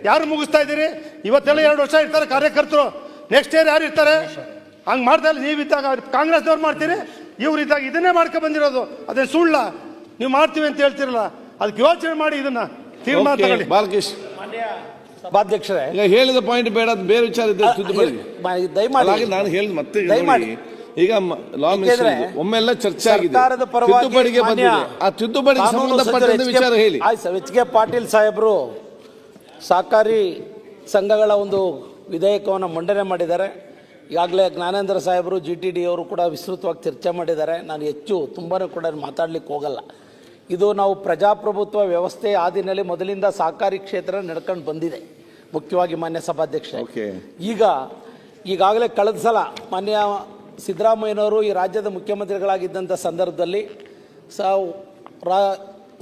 ಯಾರು ಮುಗಿಸ್ತಾ ಇದ್ದೀರಿ? ಇವತ್ತೆಲ್ಲ 2 ವರ್ಷ ಇರ್ತಾರೆ ಕಾರ್ಯಕರ್ತರು, ನೆಕ್ಸ್ಟ್ ಇಯರ್ ಯಾರು ಇರ್ತಾರೆ? ಹಂಗೆ ಮಾಡ್ತಾ ಇಲ್ಲ. ನೀವಿದ್ದಾಗ ಕಾಂಗ್ರೆಸ್ನವ್ರು ಮಾಡ್ತೀರಿ, ಇವ್ರು ಇದ್ದಾಗ ಇದನ್ನೇ ಮಾಡ್ಕೊಂಡು ಬಂದಿರೋದು. ಅದೇ ಸುಳ್ಳ? ನೀವು ಮಾಡ್ತೀವಿ ಅಂತ ಹೇಳ್ತಿರಲ್ಲ, ಅದಕ್ಕೆ ಯೋಚನೆ ಮಾಡಿ ಇದನ್ನ ತೀರ್ಮಾನ ತಗೊಳ್ಳಿ. ಬಾಲಕೃಷ್ಣ ಸಭಾಧ್ಯಕ್ಷರೇ, ಈಗ ಹೇಳಿದ ಪಾಯಿಂಟ್ ಬೇಡ, ಬೇರೆ ವಿಚಾರ ಇದೆ, ದಯಮಾಡಿ ನಾನು ಹೇಳಿದ ಮತ್ತೆ ದಯಮಾಡಿ ಈಗ ಲಾ ಮಿನಿಸ್ಟರ್ ಒಮ್ಮೆಲ್ಲ ಚರ್ಚೆ ಆಗಿದೆ, ತಿದ್ದುಪಡಿಗೆ ಬಂದಿದೆ, ಆ ತಿದ್ದುಪಡಿಗೆ ಸಂಬಂಧಪಟ್ಟ ವಿಚಾರ ಹೇಳಿ. ಆಯ್ತು, ಎಚ್ ಕೆ ಪಾಟೀಲ್ ಸಾಹೇಬರು ಸಹಕಾರಿ ಸಂಘಗಳ ಒಂದು ವಿಧೇಯಕವನ್ನು ಮಂಡನೆ ಮಾಡಿದ್ದಾರೆ. ಈಗಾಗಲೇ ಜ್ಞಾನೇಂದ್ರ ಸಾಹೇಬರು GTD ಅವರು ಕೂಡ ವಿಸ್ತೃತವಾಗಿ ಚರ್ಚೆ ಮಾಡಿದ್ದಾರೆ. ನಾನು ಹೆಚ್ಚು ತುಂಬಾ ಕೂಡ ಮಾತಾಡ್ಲಿಕ್ಕೆ ಹೋಗಲ್ಲ. ಇದು ನಾವು ಪ್ರಜಾಪ್ರಭುತ್ವ ವ್ಯವಸ್ಥೆ ಆದಿನಲ್ಲಿ ಮೊದಲಿಂದ ಸಹಕಾರಿ ಕ್ಷೇತ್ರ ನಡ್ಕೊಂಡು ಬಂದಿದೆ, ಮುಖ್ಯವಾಗಿ ಮಾನ್ಯ ಸಭಾಧ್ಯಕ್ಷ. ಈಗಾಗಲೇ ಕಳೆದ ಸಲ ಮಾನ್ಯ ಸಿದ್ದರಾಮಯ್ಯನವರು ಈ ರಾಜ್ಯದ ಮುಖ್ಯಮಂತ್ರಿಗಳಾಗಿದ್ದಂಥ ಸಂದರ್ಭದಲ್ಲಿ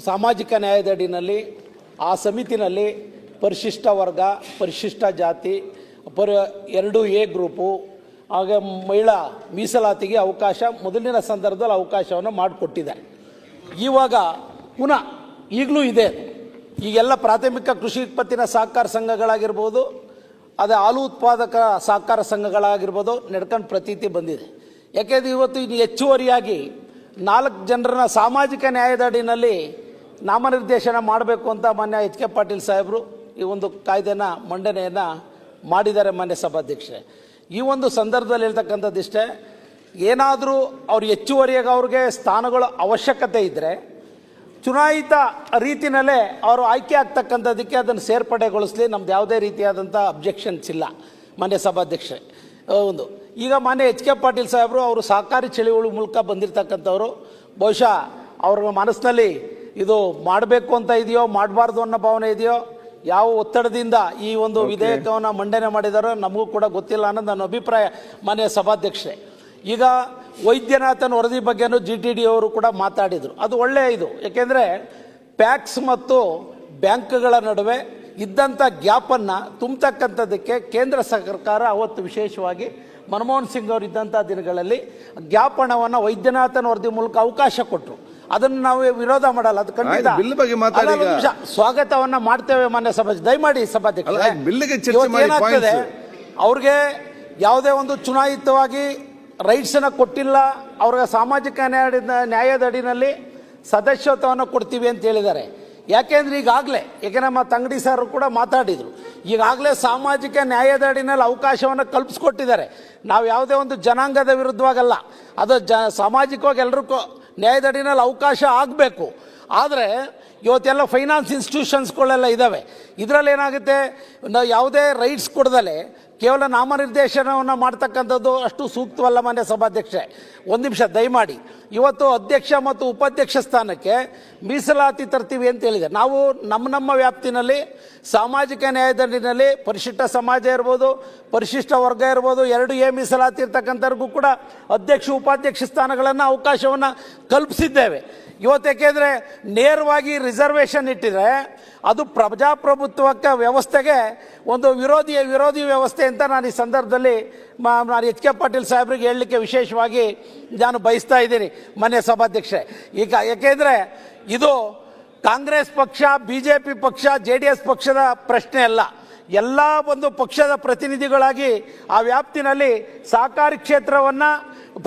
ಸಾಮಾಜಿಕ ನ್ಯಾಯದ ಅಡಿನಲ್ಲಿ ಆ ಸಮಿತಿನಲ್ಲಿ ಪರಿಶಿಷ್ಟ ವರ್ಗ, ಪರಿಶಿಷ್ಟ ಜಾತಿ, 2A ಗ್ರೂಪು, ಹಾಗೆ ಮಹಿಳಾ ಮೀಸಲಾತಿಗೆ ಅವಕಾಶ ಮೊದಲಿನ ಸಂದರ್ಭದಲ್ಲಿ ಅವಕಾಶವನ್ನು ಮಾಡಿಕೊಟ್ಟಿದ್ದಾರೆ. ಇವಾಗ ಪುನಃ ಈಗಲೂ ಇದೆ. ಈಗೆಲ್ಲ ಪ್ರಾಥಮಿಕ ಕೃಷಿ ಉತ್ಪತ್ತಿನ ಸಹಕಾರ ಸಂಘಗಳಾಗಿರ್ಬೋದು, ಅದೇ ಹಾಲು ಉತ್ಪಾದಕ ಸಹಕಾರ ಸಂಘಗಳಾಗಿರ್ಬೋದು ನಡ್ಕೊಂಡು ಪ್ರತೀತಿ ಬಂದಿದೆ. ಯಾಕೆಂದರೆ ಇವತ್ತು ಇನ್ನು ಹೆಚ್ಚುವರಿಯಾಗಿ 4 ಜನರನ್ನ ಸಾಮಾಜಿಕ ನ್ಯಾಯದ ಅಡಿನಲ್ಲಿ ನಾಮನಿರ್ದೇಶನ ಮಾಡಬೇಕು ಅಂತ ಮಾನ್ಯ ಎಚ್ ಕೆ ಪಾಟೀಲ್ ಸಾಹೇಬರು ಈ ಒಂದು ಕಾಯ್ದೆನ ಮಂಡನೆಯನ್ನು ಮಾಡಿದ್ದಾರೆ. ಮಾನ್ಯ ಸಭಾಧ್ಯಕ್ಷರೇ, ಈ ಒಂದು ಸಂದರ್ಭದಲ್ಲಿ ಹೇಳ್ತಕ್ಕಂಥದ್ದಿಷ್ಟೇ, ಏನಾದರೂ ಅವ್ರು ಹೆಚ್ಚುವರಿಯಾಗಿ ಅವ್ರಿಗೆ ಸ್ಥಾನಗಳ ಅವಶ್ಯಕತೆ ಇದ್ದರೆ ಚುನಾಯಿತ ರೀತಿಯಲ್ಲೇ ಅವರು ಆಯ್ಕೆ ಆಗ್ತಕ್ಕಂಥದ್ದಕ್ಕೆ ಅದನ್ನು ಸೇರ್ಪಡೆಗೊಳಿಸಲಿ. ನಮ್ದು ಯಾವುದೇ ರೀತಿಯಾದಂಥ ಅಬ್ಜೆಕ್ಷನ್ಸ್ ಇಲ್ಲ ಮಾನ್ಯ ಸಭಾಧ್ಯಕ್ಷರೇ. ಒಂದು ಈಗ ಮಾನ್ಯ ಎಚ್ ಕೆ ಪಾಟೀಲ್ ಸಾಹೇಬರು ಅವರು ಸಹಕಾರಿ ಚಳುವಳಿ ಮೂಲಕ ಬಂದಿರತಕ್ಕಂಥವ್ರು, ಬಹುಶಃ ಅವ್ರ ಮನಸ್ಸಿನಲ್ಲಿ ಇದು ಮಾಡಬೇಕು ಅಂತ ಇದೆಯೋ ಮಾಡಬಾರ್ದು ಅನ್ನೋ ಭಾವನೆ ಇದೆಯೋ, ಯಾವ ಒತ್ತಡದಿಂದ ಈ ಒಂದು ವಿಧೇಯಕವನ್ನು ಮಂಡನೆ ಮಾಡಿದಾರೋ ನಮಗೂ ಕೂಡ ಗೊತ್ತಿಲ್ಲ ಅನ್ನೋದು ನನ್ನ ಅಭಿಪ್ರಾಯ ಮಾನ್ಯ ಸಭಾಧ್ಯಕ್ಷರೇ. ಈಗ ವೈದ್ಯನಾಥನ್ ವರದಿ ಬಗ್ಗೆನೂ GTD ಅವರು ಕೂಡ ಮಾತಾಡಿದರು. ಅದು ಒಳ್ಳೆಯ ಇದು, ಏಕೆಂದರೆ ಪ್ಯಾಕ್ಸ್ ಮತ್ತು ಬ್ಯಾಂಕ್ಗಳ ನಡುವೆ ಇದ್ದಂಥ ಗ್ಯಾಪನ್ನು ತುಂಬತಕ್ಕಂಥದ್ದಕ್ಕೆ ಕೇಂದ್ರ ಸರ್ಕಾರ ಅವತ್ತು ವಿಶೇಷವಾಗಿ ಮನಮೋಹನ್ ಸಿಂಗ್ ಅವರು ಇದ್ದಂಥ ದಿನಗಳಲ್ಲಿ ಗ್ಯಾಪ್ ಹಣವನ್ನು ವೈದ್ಯನಾಥನ್ ವರದಿ ಮೂಲಕ ಅವಕಾಶ ಕೊಟ್ಟರು. ಅದನ್ನು ನಾವು ವಿರೋಧ ಮಾಡಲ್ಲ, ಅದು ಖಂಡಿತ ಸ್ವಾಗತವನ್ನ ಮಾಡ್ತೇವೆ ಮಾನ್ಯ ಸಭಾ. ದಯಮಾಡಿ ಸಭಾಧ್ಯಕ್ಷರೇ, ಅವ್ರಿಗೆ ಯಾವುದೇ ಒಂದು ಚುನಾಯಿತವಾಗಿ ರೈಟ್ಸನ್ನು ಕೊಟ್ಟಿಲ್ಲ, ಅವ್ರಿಗೆ ಸಾಮಾಜಿಕ ನ್ಯಾಯದ ಅಡಿನಲ್ಲಿ ಸದಸ್ಯತ್ವವನ್ನು ಕೊಡ್ತೀವಿ ಅಂತ ಹೇಳಿದ್ದಾರೆ. ಯಾಕೆಂದ್ರೆ ಈಗಾಗಲೇ ನಮ್ಮ ತಂಗಡಿ ಸರ್ ಕೂಡ ಮಾತಾಡಿದರು, ಈಗಾಗಲೇ ಸಾಮಾಜಿಕ ನ್ಯಾಯದ ಅಡಿನಲ್ಲಿ ಅವಕಾಶವನ್ನು ಕಲ್ಪಿಸ್ಕೊಟ್ಟಿದ್ದಾರೆ. ನಾವು ಯಾವುದೇ ಒಂದು ಜನಾಂಗದ ವಿರುದ್ಧವಾಗಲ್ಲ, ಅದು ಸಾಮಾಜಿಕವಾಗಿ ಎಲ್ರಿಗೂ ನ್ಯಾಯದ ಅಡಿನಲ್ಲಿ ಅವಕಾಶ ಆಗಬೇಕು. ಆದರೆ ಇವತ್ತೆಲ್ಲ ಫೈನಾನ್ಸ್ ಇನ್ಸ್ಟಿಟ್ಯೂಷನ್ಸ್ಗಳೆಲ್ಲ ಇದ್ದಾವೆ, ಇದರಲ್ಲಿ ಏನಾಗುತ್ತೆ, ನಾವು ಯಾವುದೇ ರೈಟ್ಸ್ ಕೊಡದಲೆ ಕೇವಲ ನಾಮನಿರ್ದೇಶನವನ್ನು ಮಾಡ್ತಕ್ಕಂಥದ್ದು ಅಷ್ಟು ಸೂಕ್ತವಲ್ಲ ಮಾನ್ಯ ಸಭಾಧ್ಯಕ್ಷೆ. ಒಂದು ನಿಮಿಷ ದಯಮಾಡಿ, ಇವತ್ತು ಅಧ್ಯಕ್ಷ ಮತ್ತು ಉಪಾಧ್ಯಕ್ಷ ಸ್ಥಾನಕ್ಕೆ ಮೀಸಲಾತಿ ತರ್ತೀವಿ ಅಂತ ಹೇಳಿದೆ. ನಾವು ನಮ್ಮ ವ್ಯಾಪ್ತಿನಲ್ಲಿ ಸಾಮಾಜಿಕ ನ್ಯಾಯದಂಡಿನಲ್ಲಿ ಪರಿಶಿಷ್ಟ ಸಮಾಜ ಇರ್ಬೋದು, ಪರಿಶಿಷ್ಟ ವರ್ಗ ಇರ್ಬೋದು, 2A ಮೀಸಲಾತಿ ಇರ್ತಕ್ಕಂಥವ್ರಿಗೂ ಕೂಡ ಅಧ್ಯಕ್ಷ ಉಪಾಧ್ಯಕ್ಷ ಸ್ಥಾನಗಳನ್ನು ಅವಕಾಶವನ್ನು ಕಲ್ಪಿಸಿದ್ದೇವೆ. ಇವತ್ತು ಯಾಕೆಂದರೆ ನೇರವಾಗಿ ರಿಸರ್ವೇಷನ್ ಇಟ್ಟಿದ್ರೆ ಅದು ಪ್ರಜಾಪ್ರಭುತ್ವಕ್ಕೆ ವ್ಯವಸ್ಥೆಗೆ ಒಂದು ವಿರೋಧಿ ವ್ಯವಸ್ಥೆ ಅಂತ ನಾನು ಈ ಸಂದರ್ಭದಲ್ಲಿ ನಾನು ಎಚ್ ಕೆ ಪಾಟೀಲ್ ಸಾಹೇಬ್ರಿಗೆ ಹೇಳಲಿಕ್ಕೆ ವಿಶೇಷವಾಗಿ ನಾನು ಬಯಸ್ತಾ ಇದ್ದೀನಿ ಮಾನ್ಯ ಸಭಾಧ್ಯಕ್ಷೆ. ಈಗ ಯಾಕೆಂದರೆ ಇದು ಕಾಂಗ್ರೆಸ್ ಪಕ್ಷ, BJP ಪಕ್ಷ, JDS ಪಕ್ಷದ ಪ್ರಶ್ನೆ ಅಲ್ಲ. ಎಲ್ಲ ಒಂದು ಪಕ್ಷದ ಪ್ರತಿನಿಧಿಗಳಾಗಿ ಆ ವ್ಯಾಪ್ತಿನಲ್ಲಿ ಸಹಕಾರಿ ಕ್ಷೇತ್ರವನ್ನು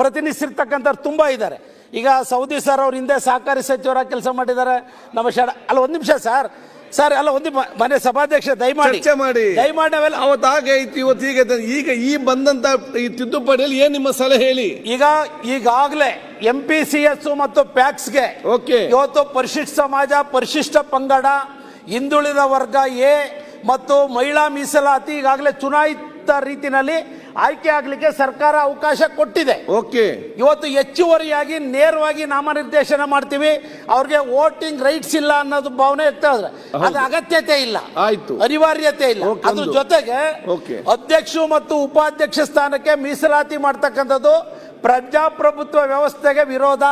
ಪ್ರತಿನಿಧಿಸಿರ್ತಕ್ಕಂಥವ್ರು ತುಂಬ ಇದ್ದಾರೆ. ಈಗ ಸೌದಿ ಸರ್ ಅವ್ರ ಹಿಂದೆ ಸಹಕಾರಿ ಸಚಿವರಾಗಿ ಕೆಲಸ ಮಾಡಿದ್ದಾರೆ. ನಮ್ಮ ಅಲ್ಲ ಒಂದು ನಿಮಿಷ ಸರ್ ಅಲ್ಲ ಒಂದು ಮನೆ ಸಭಾಧ್ಯಕ್ಷ ದಯಮಾಡಿ ನಾವೆಲ್ಲ ಅವತ್ತಾಗೆ ಇವತ್ತು ಈಗ ಈ ಬಂದಂತ ಈ ತಿದ್ದುಪಡಿಯಲ್ಲಿ ಏನ್ ನಿಮ್ಮ ಸಲಹೆ ಹೇಳಿ. ಈಗಾಗಲೇ MPCS ಮತ್ತು ಪ್ಯಾಕ್ಸ್ಗೆ ಇವತ್ತು ಪರಿಶಿಷ್ಟ ಸಮಾಜ, ಪರಿಶಿಷ್ಟ ಪಂಗಡ, ಹಿಂದುಳಿದ ವರ್ಗ A ಮತ್ತು ಮಹಿಳಾ ಮೀಸಲಾತಿ ಈಗಾಗಲೇ ಚುನಾಯಿತ ರೀತಿಯಲ್ಲಿ ಆಯ್ಕೆ ಆಗ್ಲಿಕ್ಕೆ ಸರ್ಕಾರ ಅವಕಾಶ ಕೊಟ್ಟಿದೆ. ಇವತ್ತು ಹೆಚ್ಚುವರಿಯಾಗಿ ನೇರವಾಗಿ ನಾಮನಿರ್ದೇಶನ ಮಾಡ್ತೀವಿ, ಅವ್ರಿಗೆ ವೋಟಿಂಗ್ ರೈಟ್ಸ್ ಇಲ್ಲ ಅನ್ನೋದು ಭಾವನೆ ಇರ್ತಾ ಇದ್ರೆ ಅದು ಅಗತ್ಯತೆ ಇಲ್ಲ, ಅನಿವಾರ್ಯತೆ ಇಲ್ಲ. ಅದ್ರ ಜೊತೆಗೆ ಅಧ್ಯಕ್ಷ ಮತ್ತು ಉಪಾಧ್ಯಕ್ಷ ಸ್ಥಾನಕ್ಕೆ ಮೀಸಲಾತಿ ಮಾಡ್ತಕ್ಕಂಥದ್ದು ಪ್ರಜಾಪ್ರಭುತ್ವ ವ್ಯವಸ್ಥೆಗೆ ವಿರೋಧ.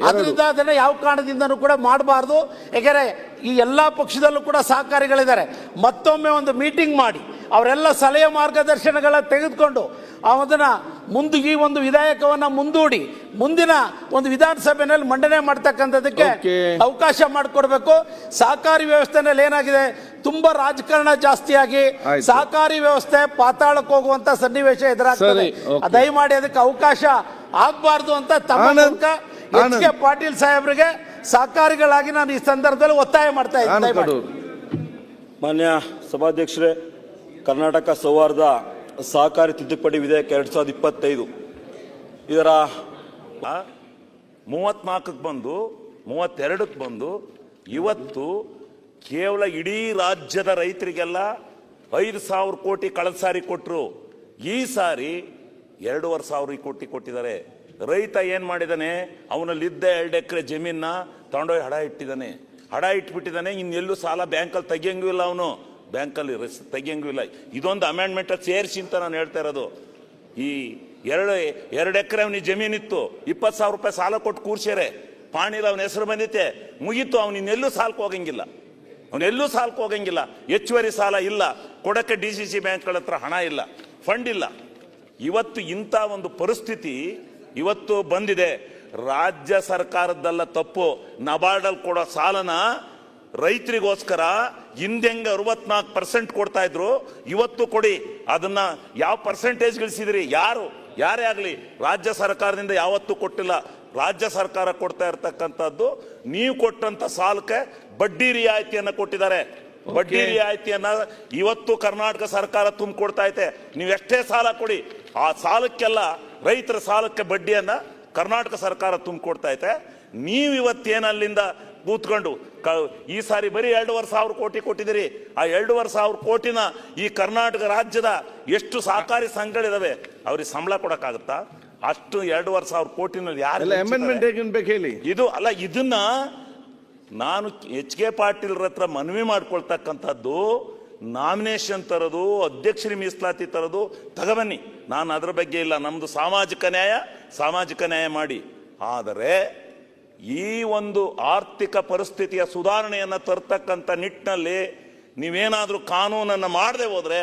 ಅದರಿಂದ ಅದನ್ನ ಯಾವ ಕಾರಣದಿಂದನೂ ಕೂಡ ಮಾಡಬಾರ್ದು. ಯಾಕೆಂದ್ರೆ ಈ ಎಲ್ಲಾ ಪಕ್ಷದಲ್ಲೂ ಕೂಡ ಸಹಕಾರಿಗಳಿದ್ದಾರೆ. ಮತ್ತೊಮ್ಮೆ ಒಂದು ಮೀಟಿಂಗ್ ಮಾಡಿ ಅವರೆಲ್ಲ ಸಲಹೆ ಮಾರ್ಗದರ್ಶನಗಳ ತೆಗೆದುಕೊಂಡು ಅದನ್ನ ಈ ಒಂದು ವಿಧೇಯಕವನ್ನ ಮುಂದೂಡಿ ಮುಂದಿನ ಒಂದು ವಿಧಾನಸಭೆಯಲ್ಲಿ ಮಂಡನೆ ಮಾಡ್ತಕ್ಕಂಥದಕ್ಕೆ ಅವಕಾಶ ಮಾಡಿಕೊಡ್ಬೇಕು. ಸಹಕಾರಿ ವ್ಯವಸ್ಥೆನಲ್ಲಿ ಏನಾಗಿದೆ, ತುಂಬಾ ರಾಜಕಾರಣ ಜಾಸ್ತಿಯಾಗಿ ಸಹಕಾರಿ ವ್ಯವಸ್ಥೆ ಪಾತಾಳಕ್ಕೆ ಹೋಗುವಂತ ಸನ್ನಿವೇಶ ಎದುರಾಗ್ತದೆ. ದಯಮಾಡಿ ಅದಕ್ಕೆ ಅವಕಾಶ ಆಗಬಾರ್ದು ಅಂತ ತಮ್ಮ ಮೂಲಕ ಎಚ್ ಕೆ ಪಾಟೀಲ್ ಸಾಹೇಬ್ರಿಗೆ ಸಹಕಾರಿಗಳಾಗಿ ನಾನು ಈ ಸಂದರ್ಭದಲ್ಲಿ ಒತ್ತಾಯ ಮಾಡ್ತಾ ಇದ್ದೀನಿ. ಮಾನ್ಯ ಸಭಾಧ್ಯಕ್ಷರೇ, ಕರ್ನಾಟಕ ಸೌಹಾರ್ದ ಸಹಕಾರಿ ತಿದ್ದುಪಡಿ ವಿಧೇಯಕ 2025 ಇದರ 34ಕ್ಕೆ ಬಂದು 32ಕ್ಕೆ ಬಂದು ಇವತ್ತು ಕೇವಲ ಇಡೀ ರಾಜ್ಯದ ರೈತರಿಗೆಲ್ಲ 5,000 ಕೋಟಿ ಕಳೆದ ಸಾರಿ ಕೊಟ್ಟರು. ಈ ಸಾರಿ 2,500 ಕೋಟಿ ಕೊಟ್ಟಿದ್ದಾರೆ. ರೈತ ಏನ್ ಮಾಡಿದಾನೆ, ಅವನಲ್ಲಿದ್ದ 2 ಎಕರೆ ಜಮೀನ ತಗೊಂಡೋಗಿ ಹಡ ಇಟ್ಟಿದ್ದಾನೆ. ಹಡ ಇಟ್ಬಿಟ್ಟಿದ್ದಾನೆ. ಇನ್ನೆಲ್ಲೂ ಸಾಲ ಬ್ಯಾಂಕಲ್ಲಿ ತೆಗಿಯಂಗೂ ಇಲ್ಲ, ಅವನು ಬ್ಯಾಂಕಲ್ಲಿ ತೆಗಿಯಂಗೂ ಇಲ್ಲ. ಇದೊಂದು ಅಮೆಂಡ್ಮೆಂಟ್ ಸೇರಿಸಿ ಅಂತ ನಾನು ಹೇಳ್ತಾ ಇರೋದು. ಈ 2 ಎಕರೆ ಅವನಿಗೆ ಜಮೀನಿತ್ತು, 20,000 ರೂಪಾಯಿ ಸಾಲ ಕೊಟ್ಟು ಕೂರ್ಸ್ಯಾರೆ. ಪಾಣಿಲ್ಲ, ಅವನ ಹೆಸರು ಬಂದಿತ್ತೆ, ಮುಗೀತು. ಅವನು ಇನ್ನೆಲ್ಲೂ ಸಾಲಕ್ಕೆ ಹೋಗಂಗಿಲ್ಲ, ಅವನೆಲ್ಲೂ ಸಾಲಕ್ಕೆ ಹೋಗಂಗಿಲ್ಲ. ಹೆಚ್ಚುವರಿ ಸಾಲ ಇಲ್ಲ ಕೊಡಕ್ಕೆ. DCC ಬ್ಯಾಂಕ್ಗಳ ಹತ್ರ ಹಣ ಇಲ್ಲ, ಫಂಡ್ ಇಲ್ಲ. ಇವತ್ತು ಇಂಥ ಒಂದು ಪರಿಸ್ಥಿತಿ ಇವತ್ತು ಬಂದಿದೆ. ರಾಜ್ಯ ಸರ್ಕಾರದ್ದಲ್ಲ ತಪ್ಪು. ನಬಾರ್ಡಲ್ಲಿ ಕೊಡೋ ಸಾಲನ ರೈತರಿಗೋಸ್ಕರ ಹಿಂದೆಂಗೆ 64% ಕೊಡ್ತಾ ಇದ್ರು, ಇವತ್ತು ಕೊಡಿ. ಅದನ್ನ ಯಾವ ಪರ್ಸೆಂಟೇಜ್ ಗಳಿಸಿದ್ರಿ? ಯಾರೇ ಆಗಲಿ ರಾಜ್ಯ ಸರ್ಕಾರದಿಂದ ಯಾವತ್ತೂ ಕೊಟ್ಟಿಲ್ಲ. ರಾಜ್ಯ ಸರ್ಕಾರ ಕೊಡ್ತಾ ಇರ್ತಕ್ಕಂಥದ್ದು ನೀವು ಕೊಟ್ಟಂತ ಸಾಲಕ್ಕೆ ಬಡ್ಡಿ ರಿಯಾಯಿತಿಯನ್ನ ಕೊಟ್ಟಿದ್ದಾರೆ. ಬಡ್ಡಿ ರಿಯಾಯಿತಿಯನ್ನ ಇವತ್ತು ಕರ್ನಾಟಕ ಸರ್ಕಾರ ತುಂಬಿಕೊಡ್ತಾ ಐತೆ. ನೀವು ಎಷ್ಟೇ ಸಾಲ ಕೊಡಿ, ಆ ಸಾಲಕ್ಕೆಲ್ಲ ರೈತರ ಸಾಲಕ್ಕೆ ಬಡ್ಡಿಯನ್ನ ಕರ್ನಾಟಕ ಸರ್ಕಾರ ತುಂಬಿಕೊಡ್ತಾ ಐತೆ. ನೀವು ಇವತ್ತೇನಲ್ಲಿಂದ ಕೂತ್ಕೊಂಡು ಈ ಸಾರಿ ಬರೀ 2,500 ಕೋಟಿ ಕೊಟ್ಟಿದ್ದೀರಿ. ಆ 2,500 ಕೋಟಿನ ಈ ಕರ್ನಾಟಕ ರಾಜ್ಯದ ಎಷ್ಟು ಸಹಕಾರಿ ಸಂಘಗಳಿದಾವೆ ಅವ್ರಿಗೆ ಸಂಬಳ ಕೊಡಕ್ಕಾಗತ್ತಾ? ಅಷ್ಟು 2,500 ಕೋಟಿನಲ್ಲಿ ಯಾರು ಇದು ಅಲ್ಲ. ಇದನ್ನ ನಾನು ಎಚ್ ಕೆ ಪಾಟೀಲ್ ಹತ್ರ ಮನವಿ ಮಾಡ್ಕೊಳ್ತಕ್ಕಂಥದ್ದು, ನಾಮಿನೇಷನ್ ತರೋದು, ಅಧ್ಯಕ್ಷರಿ ಮೀಸಲಾತಿ ತರೋದು ತಗೊಬನ್ನಿ, ನಾನು ಅದರ ಬಗ್ಗೆ ಇಲ್ಲ. ನಮ್ದು ಸಾಮಾಜಿಕ ನ್ಯಾಯ ಮಾಡಿ. ಆದರೆ ಈ ಒಂದು ಆರ್ಥಿಕ ಪರಿಸ್ಥಿತಿಯ ಸುಧಾರಣೆಯನ್ನು ತರ್ತಕ್ಕಂಥ ನಿಟ್ಟಿನಲ್ಲಿ ನೀವೇನಾದ್ರೂ ಕಾನೂನನ್ನು ಮಾಡದೆ ಹೋದ್ರೆ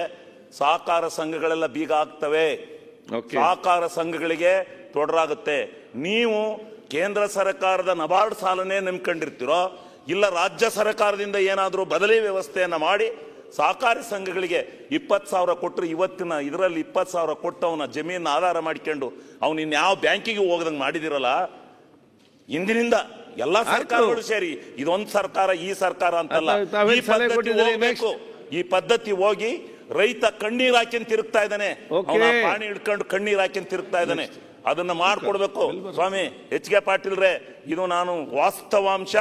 ಸಹಕಾರ ಸಂಘಗಳೆಲ್ಲ ಬೀಗ ಆಗ್ತವೆ. ಸಹಕಾರ ಸಂಘಗಳಿಗೆ ತೊಡರಾಗುತ್ತೆ. ನೀವು ಕೇಂದ್ರ ಸರ್ಕಾರದ ನಬಾರ್ಡ್ ಸಾಲನೇ ನಂಬ್ಕೊಂಡಿರ್ತೀರೋ, ಇಲ್ಲ ರಾಜ್ಯ ಸರ್ಕಾರದಿಂದ ಏನಾದರೂ ಬದಲಿ ವ್ಯವಸ್ಥೆಯನ್ನ ಮಾಡಿ ಸಹಕಾರಿ ಸಂಘಗಳಿಗೆ 20,000 ಕೊಟ್ಟರು. ಇವತ್ತಿನ ಇದರಲ್ಲಿ 20,000 ಕೊಟ್ಟವನ ಜಮೀನ ಆಧಾರ ಮಾಡಿಕೊಂಡು ಅವನು ಇನ್ಯಾವ ಬ್ಯಾಂಕಿಗೆ ಹೋಗದಂಗೆ ಮಾಡಿದಿರಲ್ಲ. ಇಂದಿನಿಂದ ಎಲ್ಲ ಸರ್ಕಾರಗಳು ಸೇರಿ, ಇದೊಂದು ಸರ್ಕಾರ ಈ ಸರ್ಕಾರ ಅಂತಲ್ಲ, ಈ ಪದ್ಧತಿ ಹೋಗಿ ರೈತ ಕಣ್ಣೀರ್ ಹಾಕಿಂತ ತಿರುಗ್ತಾ ಇದ್ದಾನೆ, ಪಾಣಿ ಹಿಡ್ಕೊಂಡು ಕಣ್ಣೀರ್ ಹಾಕಿಂತ ತಿರುಗ್ತಾ ಇದ್ದಾನೆ. ಅದನ್ನ ಮಾಡ್ಕೊಡ್ಬೇಕು ಸ್ವಾಮಿ ಎಚ್ ಕೆ ಪಾಟೀಲ್ರೆ. ಇದು ನಾನು ವಾಸ್ತವಾಂಶ,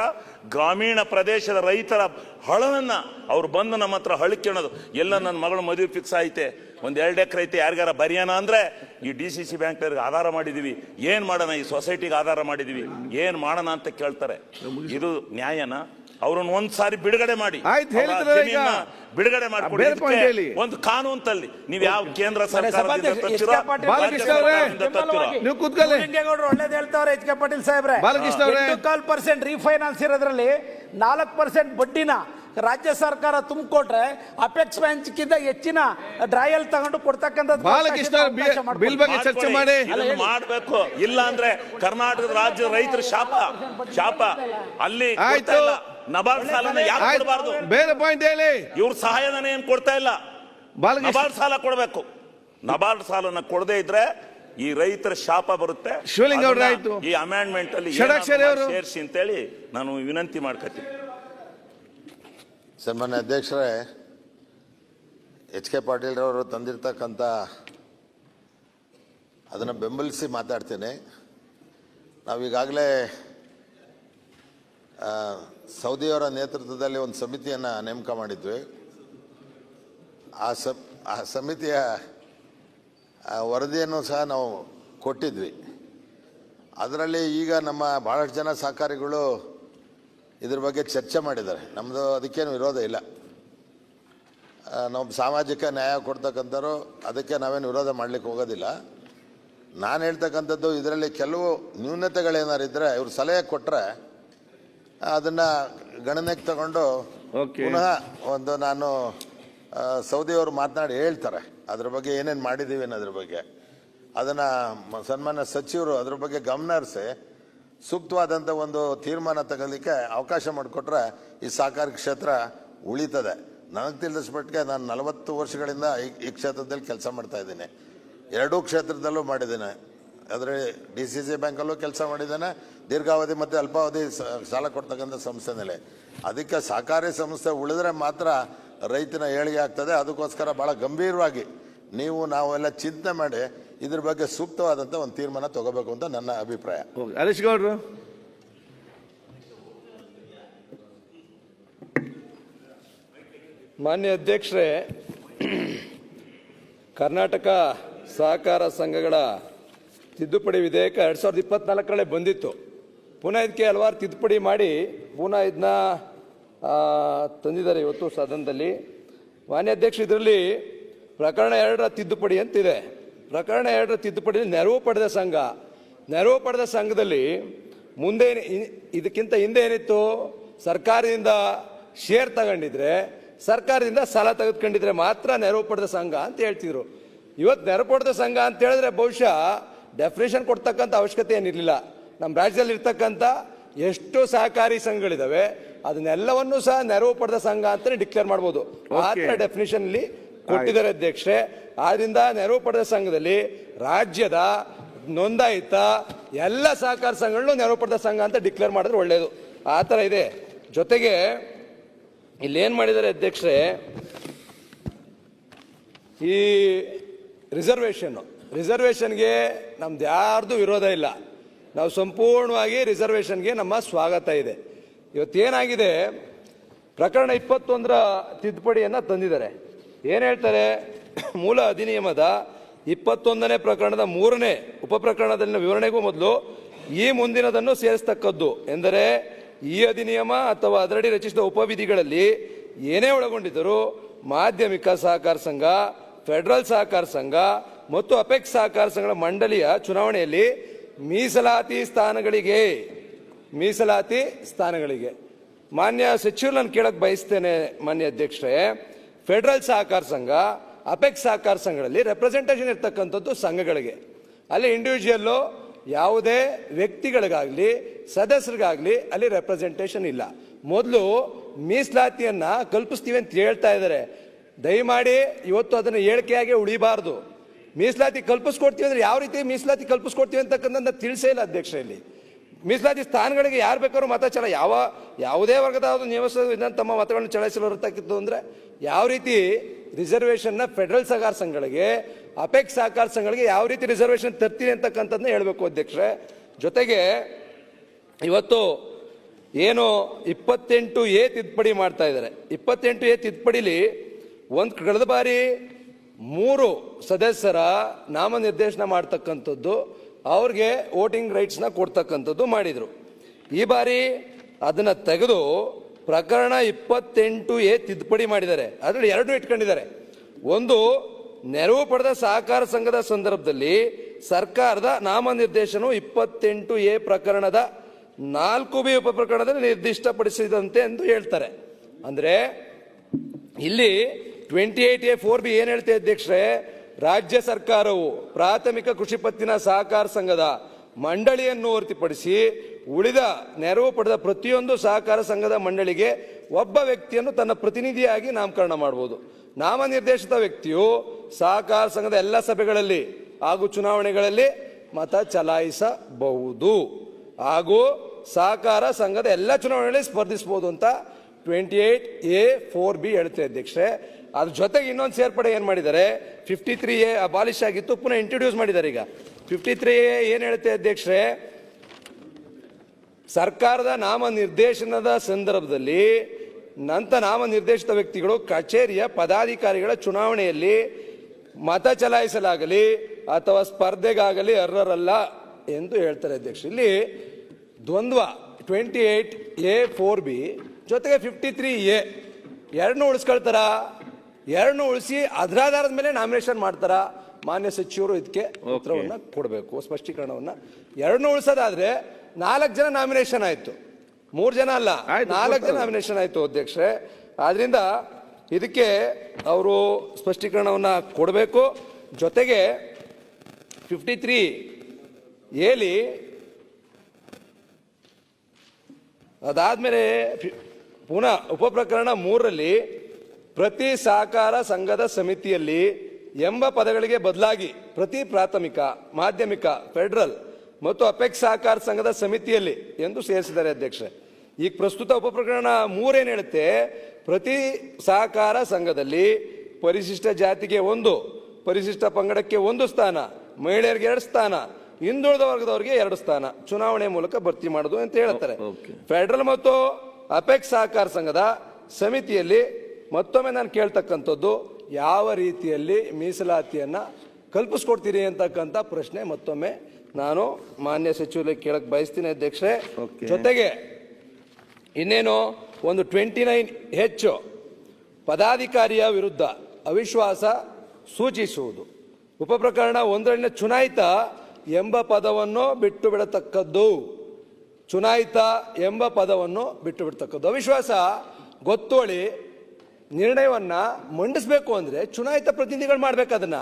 ಗ್ರಾಮೀಣ ಪ್ರದೇಶದ ರೈತರ ಹಳವನ್ನ ಅವ್ರು ಬಂದು ನಮ್ಮ ಹತ್ರ ಹಳಿಕೊಳ್ಳೋದು. ಎಲ್ಲ ನನ್ನ ಮಗಳು ಮದುವೆ ಫಿಕ್ಸ್ ಐತೆ, 1-2 ಎಕರೆ ಐತೆ, ಯಾರಿಗಾರ ಬರಿಯೋಣ ಅಂದ್ರೆ ಈ DCC ಬ್ಯಾಂಕ್ ಆಧಾರ ಮಾಡಿದೀವಿ, ಏನ್ ಮಾಡೋಣ, ಈ ಸೊಸೈಟಿಗೆ ಆಧಾರ ಮಾಡಿದೀವಿ, ಏನ್ ಮಾಡೋಣ ಅಂತ ಕೇಳ್ತಾರೆ. ಇದು ನ್ಯಾಯನ? ಅವ್ರನ್ನ ಒಂದ್ಸಾರಿ ಬಿಡುಗಡೆ ಮಾಡಿ, ಬಿಡುಗಡೆ ಮಾಡ್ಕೊಡಿ. ಒಂದು ಕಾನೂನು ತಲ್ಲಿ. ನೀವು ಯಾವ ಕೇಂದ್ರ ಸರ್ಕಾರದಿಂದ ಒಳ್ಳೇದು ಹೇಳ್ತಾವ್ರೆ ಎಚ್ ಕೆ ಪಾಟೀಲ್ ಸಾಹೇಬ್ರೆ. 2.5% ರೀಫೈನಾನ್ಸ್ ಇರೋದ್ರಲ್ಲಿ 4% ಬಡ್ಡಿನ ರಾಜ್ಯ ಸರ್ಕಾರ ತುಂಬಿಕೊಟ್ರೆ ಅಪೆಕ್ಸ್ ಬ್ಯಾಂಕ್ಗಿಂತ ಹೆಚ್ಚಿನ ಡ್ರಾಯಲ್ ತಗೊಂಡು ಕೊಡ್ತಕ್ಕಂಥದ್ದು ಚರ್ಚೆ ಮಾಡಿ ಮಾಡಬೇಕು. ಇಲ್ಲ ಅಂದ್ರೆ ಕರ್ನಾಟಕದ ರಾಜ್ಯದ ರೈತರ ಶಾಪ ಅಲ್ಲಿ ನಬಾರ್ಡ್ ಸಾಲನ ಯಾಕೆ ಕೊಡಬಾರ್ದು? ಬೇರೆ ಪಾಯಿಂಟ್ ಹೇಳಿ. ಇವ್ರ ಸಹಾಯಧನ ಏನ್ ಕೊಡ್ತಾ ಇಲ್ಲ, ನಬಾರ್ಡ್ ಸಾಲ ಕೊಡಬೇಕು. ನಬಾರ್ಡ್ ಸಾಲನ ಕೊಡದೇ ಇದ್ರೆ ಈ ರೈತರ ಶಾಪ ಬರುತ್ತೆ. ಈ ಅಮೆಂಡ್ಮೆಂಟ್ ಅಲ್ಲಿ ಸೇರಿಸಿ ಅಂತೇಳಿ ನಾನು ವಿನಂತಿ ಮಾಡ್ಕೊತೀನಿ. ಸನ್ಮಾನ್ಯ ಅಧ್ಯಕ್ಷರೇ, ಎಚ್ ಕೆ ಪಾಟೀಲ್ ರವರು ತಂದಿರ್ತಕ್ಕಂಥ ಅದನ್ನು ಬೆಂಬಲಿಸಿ ಮಾತಾಡ್ತೇನೆ. ನಾವೀಗಾಗಲೇ ಸೌದಿಯವರ ನೇತೃತ್ವದಲ್ಲಿ ಒಂದು ಸಮಿತಿಯನ್ನು ನೇಮಕ ಮಾಡಿದ್ವಿ. ಆ ಸಮಿತಿಯ ವರದಿಯನ್ನು ಸಹ ನಾವು ಕೊಟ್ಟಿದ್ವಿ. ಅದರಲ್ಲಿ ಈಗ ನಮ್ಮ ಭಾಳಷ್ಟು ಜನ ಸಹಕಾರಿಗಳು ಇದ್ರ ಬಗ್ಗೆ ಚರ್ಚೆ ಮಾಡಿದ್ದಾರೆ. ನಮ್ಮದು ಅದಕ್ಕೇನು ವಿರೋಧ ಇಲ್ಲ. ನಾವು ಸಾಮಾಜಿಕ ನ್ಯಾಯ ಕೊಡ್ತಕ್ಕಂಥವ್ರು, ಅದಕ್ಕೆ ನಾವೇನು ವಿರೋಧ ಮಾಡಲಿಕ್ಕೆ ಹೋಗೋದಿಲ್ಲ. ನಾನು ಹೇಳ್ತಕ್ಕಂಥದ್ದು ಇದರಲ್ಲಿ ಕೆಲವು ನ್ಯೂನತೆಗಳೇನಾರು ಇದ್ದರೆ ಇವ್ರು ಸಲಹೆ ಕೊಟ್ಟರೆ ಅದನ್ನು ಗಣನೆಗೆ ತಗೊಂಡು ಪುನಃ ಒಂದು ನಾನು ಸೌದಿಯವರು ಮಾತನಾಡಿ ಹೇಳ್ತಾರೆ ಅದ್ರ ಬಗ್ಗೆ ಏನೇನು ಮಾಡಿದ್ದೀವಿ ಅನ್ನೋದ್ರ ಬಗ್ಗೆ. ಅದನ್ನು ಸನ್ಮಾನ್ಯ ಸಚಿವರು ಅದ್ರ ಬಗ್ಗೆ ಗಮನ ಹರಿಸಿ ಸೂಕ್ತವಾದಂಥ ಒಂದು ತೀರ್ಮಾನ ತಗೊಳ್ಳಿಕ್ಕೆ ಅವಕಾಶ ಮಾಡಿಕೊಟ್ರೆ ಈ ಸಹಕಾರ ಕ್ಷೇತ್ರ ಉಳಿತದೆ. ನನಗೆ ತಿಳಿಸ್ಬಿಟ್ಟಿಗೆ ನಾನು 40 ವರ್ಷಗಳಿಂದ ಈ ಕ್ಷೇತ್ರದಲ್ಲಿ ಕೆಲಸ ಮಾಡ್ತಾ ಇದ್ದೀನಿ. ಎರಡೂ ಕ್ಷೇತ್ರದಲ್ಲೂ ಮಾಡಿದ್ದೇನೆ. ಆದರೆ DCC ಬ್ಯಾಂಕಲ್ಲೂ ಕೆಲಸ ಮಾಡಿದ್ದೇನೆ, ದೀರ್ಘಾವಧಿ ಮತ್ತು ಅಲ್ಪಾವಧಿ ಸಾಲ ಕೊಡ್ತಕ್ಕಂಥ ಸಂಸ್ಥೆನಲ್ಲಿ. ಅದಕ್ಕೆ ಸಹಕಾರಿ ಸಂಸ್ಥೆ ಉಳಿದ್ರೆ ಮಾತ್ರ ರೈತನ ಏಳಿಗೆ ಆಗ್ತದೆ. ಅದಕ್ಕೋಸ್ಕರ ಭಾಳ ಗಂಭೀರವಾಗಿ ನಾವೆಲ್ಲ ಚಿಂತನೆ ಮಾಡಿ ಇದ್ರ ಬಗ್ಗೆ ಸೂಕ್ತವಾದಂಥ ಒಂದು ತೀರ್ಮಾನ ತಗೋಬೇಕು ಅಂತ ನನ್ನ ಅಭಿಪ್ರಾಯ. ಹರೀಶ್ ಗೌಡ್ರು. ಮಾನ್ಯ ಅಧ್ಯಕ್ಷರೇ, ಕರ್ನಾಟಕ ಸಹಕಾರ ಸಂಘಗಳ ತಿದ್ದುಪಡಿ ವಿಧೇಯಕ 2024 ಬಂದಿತ್ತು. ಪುನಃ ಇದಕ್ಕೆ ಹಲವಾರು ತಿದ್ದುಪಡಿ ಮಾಡಿ ಪುನಃ ಇದನ್ನ ತಂದಿದ್ದಾರೆ ಇವತ್ತು ಸದನದಲ್ಲಿ. ಮಾನ್ಯ ಅಧ್ಯಕ್ಷ, ಇದರಲ್ಲಿ ಪ್ರಕರಣ 2ರ ತಿದ್ದುಪಡಿ ಅಂತಿದೆ. ಪ್ರಕರಣ 2ರ ತಿದ್ದುಪಡಿಯಲ್ಲಿ ನೆರವು ಪಡೆದ ಸಂಘದಲ್ಲಿ ಮುಂದೆ ಇದಕ್ಕಿಂತ ಹಿಂದೆ ಏನಿತ್ತು, ಸರ್ಕಾರದಿಂದ ಶೇರ್ ತಗೊಂಡಿದ್ರೆ, ಸರ್ಕಾರದಿಂದ ಸಾಲ ತೆಗೆದುಕೊಂಡಿದ್ರೆ ಮಾತ್ರ ನೆರವು ಪಡೆದ ಸಂಘ ಅಂತ ಹೇಳ್ತಿದ್ರು. ಇವತ್ತು ನೆರವು ಪಡೆದ ಸಂಘ ಅಂತ ಹೇಳಿದ್ರೆ ಬಹುಶಃ ಡೆಫಿನೇಷನ್ ಕೊಡ್ತಕ್ಕಂಥ ಅವಶ್ಯಕತೆ ಏನಿರಲಿಲ್ಲ. ನಮ್ಮ ರಾಜ್ಯದಲ್ಲಿ ಇರ್ತಕ್ಕಂಥ ಎಷ್ಟು ಸಹಕಾರಿ ಸಂಘಗಳಿದಾವೆ ಅದನ್ನೆಲ್ಲವನ್ನೂ ಸಹ ನೆರವು ಪಡೆದ ಸಂಘ ಅಂತ ಡಿಕ್ಲೇರ್ ಮಾಡ್ಬೋದು. ಆ ಥರ ಡೆಫಿನೇಷನ್ ಇಲ್ಲಿ ಕೊಟ್ಟಿದ್ದಾರೆ ಅಧ್ಯಕ್ಷರೇ. ಆದ್ರಿಂದ ನೆರವು ಪಡೆದ ಸಂಘದಲ್ಲಿ ರಾಜ್ಯದ ನೋಂದಾಯಿತ ಎಲ್ಲ ಸಹಕಾರ ಸಂಘಗಳನ್ನು ನೆರವು ಪಡೆದ ಸಂಘ ಅಂತ ಡಿಕ್ಲೇರ್ ಮಾಡಿದ್ರೆ ಒಳ್ಳೆಯದು. ಆ ಥರ ಇದೆ. ಜೊತೆಗೆ ಇಲ್ಲೇನು ಮಾಡಿದ್ದಾರೆ ಅಧ್ಯಕ್ಷರೇ, ಈ ರಿಸರ್ವೇಷನ್ಗೆ ನಮ್ದು ಯಾರ್ದು ವಿರೋಧ ಇಲ್ಲ. ನಾವು ಸಂಪೂರ್ಣವಾಗಿ ರಿಸರ್ವೇಷನ್ಗೆ ನಮ್ಮ ಸ್ವಾಗತ ಇದೆ. ಇವತ್ತೇನಾಗಿದೆ, ಪ್ರಕರಣ 21ರ ತಿದ್ದುಪಡಿಯನ್ನು ತಂದಿದ್ದಾರೆ. ಏನು ಹೇಳ್ತಾರೆ, ಮೂಲ ಅಧಿನಿಯಮದ 21ನೇ ಪ್ರಕರಣದ 3ನೇ ಉಪಪ್ರಕರಣದಲ್ಲಿನ ವಿವರಣೆಗೂ ಮೊದಲು ಈ ಮುಂದಿನದನ್ನು ಸೇರಿಸ್ತಕ್ಕದ್ದು ಎಂದರೆ, ಈ ಅಧಿನಿಯಮ ಅಥವಾ ಅದರಡಿ ರಚಿಸಿದ ಉಪವಿಧಿಗಳಲ್ಲಿ ಏನೇ ಒಳಗೊಂಡಿದ್ದರೂ ಮಾಧ್ಯಮಿಕ ಸಹಕಾರ ಸಂಘ, ಫೆಡರಲ್ ಸಹಕಾರ ಸಂಘ ಮತ್ತು ಅಪೆಕ್ಸ್ ಸಹಕಾರ ಸಂಘಗಳ ಮಂಡಳಿಯ ಚುನಾವಣೆಯಲ್ಲಿ ಮೀಸಲಾತಿ ಸ್ಥಾನಗಳಿಗೆ ಮಾನ್ಯ ಸಚಿವರು ನಾನು ಕೇಳಕ್ಕೆ ಬಯಸ್ತೇನೆ ಮಾನ್ಯ ಅಧ್ಯಕ್ಷರೇ, ಫೆಡರಲ್ ಸಹಕಾರ ಸಂಘ, ಅಪೆಕ್ಸ್ ಸಹಕಾರ ಸಂಘಗಳಲ್ಲಿ ರೆಪ್ರೆಸೆಂಟೇಷನ್ ಇರ್ತಕ್ಕಂಥದ್ದು ಸಂಘಗಳಿಗೆ. ಅಲ್ಲಿ ಇಂಡಿವಿಜುವಲ್ಲು ಯಾವುದೇ ವ್ಯಕ್ತಿಗಳಿಗಾಗಲಿ ಸದಸ್ಯರಿಗಾಗಲಿ ಅಲ್ಲಿ ರೆಪ್ರೆಸೆಂಟೇಷನ್ ಇಲ್ಲ. ಮೊದಲು ಮೀಸಲಾತಿಯನ್ನ ಕಲ್ಪಿಸ್ತೀವಿ ಅಂತ ಹೇಳ್ತಾ ಇದ್ದಾರೆ. ದಯಮಾಡಿ ಇವತ್ತು ಅದನ್ನು ಹೇಳಿಕೆಯಾಗಿ ಉಳಿಬಾರ್ದು. ಮೀಸಲಾತಿ ಕಲ್ಪಿಸ್ಕೊಡ್ತೀವಿ ಅಂದ್ರೆ ಯಾವ ರೀತಿ ಮೀಸಲಾತಿ ಕಲ್ಪಿಸ್ಕೊಡ್ತೀವಿ ಅಂತಕ್ಕಂಥ ತಿಳಿಸೇ ಇಲ್ಲ ಅಧ್ಯಕ್ಷರಲ್ಲಿ. ಮೀಸಲಾತಿ ಸ್ಥಾನಗಳಿಗೆ ಯಾರು ಬೇಕಾದ್ರೂ ಮತ ಯಾವುದೇ ವರ್ಗದ ನಿವಾಸ ತಮ್ಮ ಮತಗಳನ್ನು ಚಲಾಯಿಸಲು ಇರತಕ್ಕಿತ್ತು ಅಂದ್ರೆ ಯಾವ ರೀತಿ ರಿಸರ್ವೇಷನ್ನ ಫೆಡರಲ್ ಸಹಕಾರ ಸಂಘಗಳಿಗೆ, ಅಪೆಕ್ಸ್ ಸಹಕಾರ ಸಂಘಗಳಿಗೆ ಯಾವ ರೀತಿ ರಿಸರ್ವೇಷನ್ ತರ್ತೀನಿ ಅಂತಕ್ಕಂಥದ್ದನ್ನ ಹೇಳಬೇಕು ಅಧ್ಯಕ್ಷರೇ. ಜೊತೆಗೆ ಇವತ್ತು ಏನು 28A ತಿದ್ದುಪಡಿ ಮಾಡ್ತಾ ಇದ್ದಾರೆ. 28A ತಿದ್ದುಪಡಿಲಿ ಕಳೆದ ಬಾರಿ 3 ಸದಸ್ಯರ ನಾಮನಿರ್ದೇಶನ ಮಾಡ್ತಕ್ಕಂಥದ್ದು, ಅವ್ರಿಗೆ ವೋಟಿಂಗ್ ರೈಟ್ಸ್ನ ಕೊಡ್ತಕ್ಕಂಥದ್ದು ಮಾಡಿದರು. ಈ ಬಾರಿ ಅದನ್ನು ತೆಗೆದು ಪ್ರಕರಣ 28A ತಿದ್ದುಪಡಿ ಮಾಡಿದ್ದಾರೆ. ಅದರಲ್ಲಿ 2 ಇಟ್ಕೊಂಡಿದ್ದಾರೆ. ಒಂದು, ನೆರವು ಪಡೆದ ಸಹಕಾರ ಸಂಘದ ಸಂದರ್ಭದಲ್ಲಿ ಸರ್ಕಾರದ ನಾಮನಿರ್ದೇಶನ 28A ಪ್ರಕರಣದ 4B ಉಪಪ್ರಕರಣದಲ್ಲಿ ನಿರ್ದಿಷ್ಟಪಡಿಸಿದಂತೆ ಎಂದು ಹೇಳ್ತಾರೆ. ಅಂದರೆ ಇಲ್ಲಿ 28A 4B ಏನು ಹೇಳ್ತೇವೆ ಅಧ್ಯಕ್ಷರೇ, ರಾಜ್ಯ ಸರ್ಕಾರವು ಪ್ರಾಥಮಿಕ ಕೃಷಿ ಪತ್ತಿನ ಸಹಕಾರ ಸಂಘದ ಮಂಡಳಿಯನ್ನು ಹೊರತುಪಡಿಸಿ ಉಳಿದ ನೆರವು ಪಡೆದ ಪ್ರತಿಯೊಂದು ಸಹಕಾರ ಸಂಘದ ಮಂಡಳಿಗೆ ಒಬ್ಬ ವ್ಯಕ್ತಿಯನ್ನು ತನ್ನ ಪ್ರತಿನಿಧಿಯಾಗಿ ನಾಮಕರಣ ಮಾಡಬಹುದು. ನಾಮನಿರ್ದೇಶಿತ ವ್ಯಕ್ತಿಯು ಸಹಕಾರ ಸಂಘದ ಎಲ್ಲ ಸಭೆಗಳಲ್ಲಿ ಹಾಗೂ ಚುನಾವಣೆಗಳಲ್ಲಿ ಮತ ಚಲಾಯಿಸಬಹುದು ಹಾಗೂ ಸಹಕಾರ ಸಂಘದ ಎಲ್ಲ ಚುನಾವಣೆಗಳಲ್ಲಿ ಸ್ಪರ್ಧಿಸಬಹುದು ಅಂತ 28A 4B ಹೇಳ್ತೇವೆ ಅಧ್ಯಕ್ಷರೇ. ಅದ್ರ ಜೊತೆಗೆ ಇನ್ನೊಂದು ಸೇರ್ಪಡೆ ಏನು ಮಾಡಿದ್ದಾರೆ, 53A ಅಬಾಲಿಷ್ ಆಗಿತ್ತು, ಪುನಃ ಇಂಟ್ರೊಡ್ಯೂಸ್ ಮಾಡಿದ್ದಾರೆ. ಈಗ 53A ಏನು ಹೇಳುತ್ತೆ ಅಧ್ಯಕ್ಷರೇ, ಸರ್ಕಾರದ ನಾಮನಿರ್ದೇಶನದ ಸಂದರ್ಭದಲ್ಲಿ ನಾಮನಿರ್ದೇಶಿತ ವ್ಯಕ್ತಿಗಳು ಕಚೇರಿಯ ಪದಾಧಿಕಾರಿಗಳ ಚುನಾವಣೆಯಲ್ಲಿ ಮತ ಚಲಾಯಿಸಲಾಗಲಿ ಅಥವಾ ಸ್ಪರ್ಧೆಗಾಗಲಿ ಅರ್ಹರಲ್ಲ ಎಂದು ಹೇಳ್ತಾರೆ ಅಧ್ಯಕ್ಷ. ಇಲ್ಲಿ ದ್ವಂದ್ವ 28A 4B ಜೊತೆಗೆ 53A ಎರಡನ್ನೂ ಉಳಿಸ್ಕೊಳ್ತಾರ, ಎರಡನ್ನೂ ಉಳಿಸಿ ಅದರಾಧಾರದ ಮೇಲೆ ನಾಮಿನೇಷನ್ ಮಾಡ್ತಾರ. ಮಾನ್ಯ ಸಚಿವರು ಇದಕ್ಕೆ ಉತ್ತರವನ್ನ ಕೊಡಬೇಕು, ಸ್ಪಷ್ಟೀಕರಣವನ್ನ. ಎರಡನ್ನೂ ಉಳಿಸೋದಾದ್ರೆ 4 ಜನ ನಾಮಿನೇಷನ್ ಆಯ್ತು, 3 ಜನ ಅಲ್ಲ, 4 ಜನ ನಾಮಿನೇಷನ್ ಆಯ್ತು ಅಧ್ಯಕ್ಷರೇ. ಆದ್ರಿಂದ ಇದಕ್ಕೆ ಅವರು ಸ್ಪಷ್ಟೀಕರಣವನ್ನ ಕೊಡಬೇಕು. ಜೊತೆಗೆ 53 ಏಲಿ ಅದಾದ್ಮೇಲೆ ಪುನಃ ಉಪಪ್ರಕರಣ 3ರಲ್ಲಿ ಪ್ರತಿ ಸಹಕಾರ ಸಂಘದ ಸಮಿತಿಯಲ್ಲಿ ಎಂಬ ಪದಗಳಿಗೆ ಬದಲಾಗಿ ಪ್ರತಿ ಪ್ರಾಥಮಿಕ, ಮಾಧ್ಯಮಿಕ, ಫೆಡರಲ್ ಮತ್ತು ಅಪೆಕ್ಸ್ ಸಹಕಾರ ಸಂಘದ ಸಮಿತಿಯಲ್ಲಿ ಎಂದು ಸೇರಿಸಿದ್ದಾರೆ ಅಧ್ಯಕ್ಷರೇ. ಈಗ ಪ್ರಸ್ತುತ ಉಪಪ್ರಕರಣ 3 ಏನ್ ಹೇಳುತ್ತೆ, ಪ್ರತಿ ಸಹಕಾರ ಸಂಘದಲ್ಲಿ ಪರಿಶಿಷ್ಟ ಜಾತಿಗೆ 1, ಪರಿಶಿಷ್ಟ ಪಂಗಡಕ್ಕೆ 1 ಸ್ಥಾನ, ಮಹಿಳೆಯರಿಗೆ 2 ಸ್ಥಾನ, ಹಿಂದುಳಿದ ವರ್ಗದವರಿಗೆ 2 ಸ್ಥಾನ ಚುನಾವಣೆ ಮೂಲಕ ಭರ್ತಿ ಮಾಡುದು ಅಂತ ಹೇಳ್ತಾರೆ. ಫೆಡರಲ್ ಮತ್ತು ಅಪೆಕ್ಸ್ ಸಹಕಾರ ಸಂಘದ ಸಮಿತಿಯಲ್ಲಿ ಮತ್ತೊಮ್ಮೆ ನಾನು ಕೇಳ್ತಕ್ಕಂಥದ್ದು, ಯಾವ ರೀತಿಯಲ್ಲಿ ಮೀಸಲಾತಿಯನ್ನ ಕಲ್ಪಿಸ್ಕೊಡ್ತೀರಿ ಅಂತಕ್ಕಂಥ ಪ್ರಶ್ನೆ ಮತ್ತೊಮ್ಮೆ ನಾನು ಮಾನ್ಯ ಸಚಿವರಿಗೆ ಕೇಳಕ್ ಬಯಸ್ತೀನಿ ಅಧ್ಯಕ್ಷರೇ. ಜೊತೆಗೆ ಇನ್ನೇನು ಒಂದು 29H ಪದಾಧಿಕಾರಿಯ ವಿರುದ್ಧ ಅವಿಶ್ವಾಸ ಸೂಚಿಸುವುದು, ಉಪಪ್ರಕರಣ 1ರಲ್ಲಿನ ಚುನಾಯಿತ ಎಂಬ ಪದವನ್ನು ಬಿಟ್ಟು ಬಿಡತಕ್ಕದ್ದು, ಚುನಾಯಿತ ಎಂಬ ಪದವನ್ನು ಬಿಟ್ಟು ಬಿಡ್ತಕ್ಕದ್ದು. ಅವಿಶ್ವಾಸ ಗೊತ್ತೋಳಿ ನಿರ್ಣಯವನ್ನ ಮಂಡಿಸಬೇಕು ಅಂದ್ರೆ ಚುನಾಯಿತ ಪ್ರತಿನಿಧಿಗಳು ಮಾಡ್ಬೇಕು ಅದನ್ನ.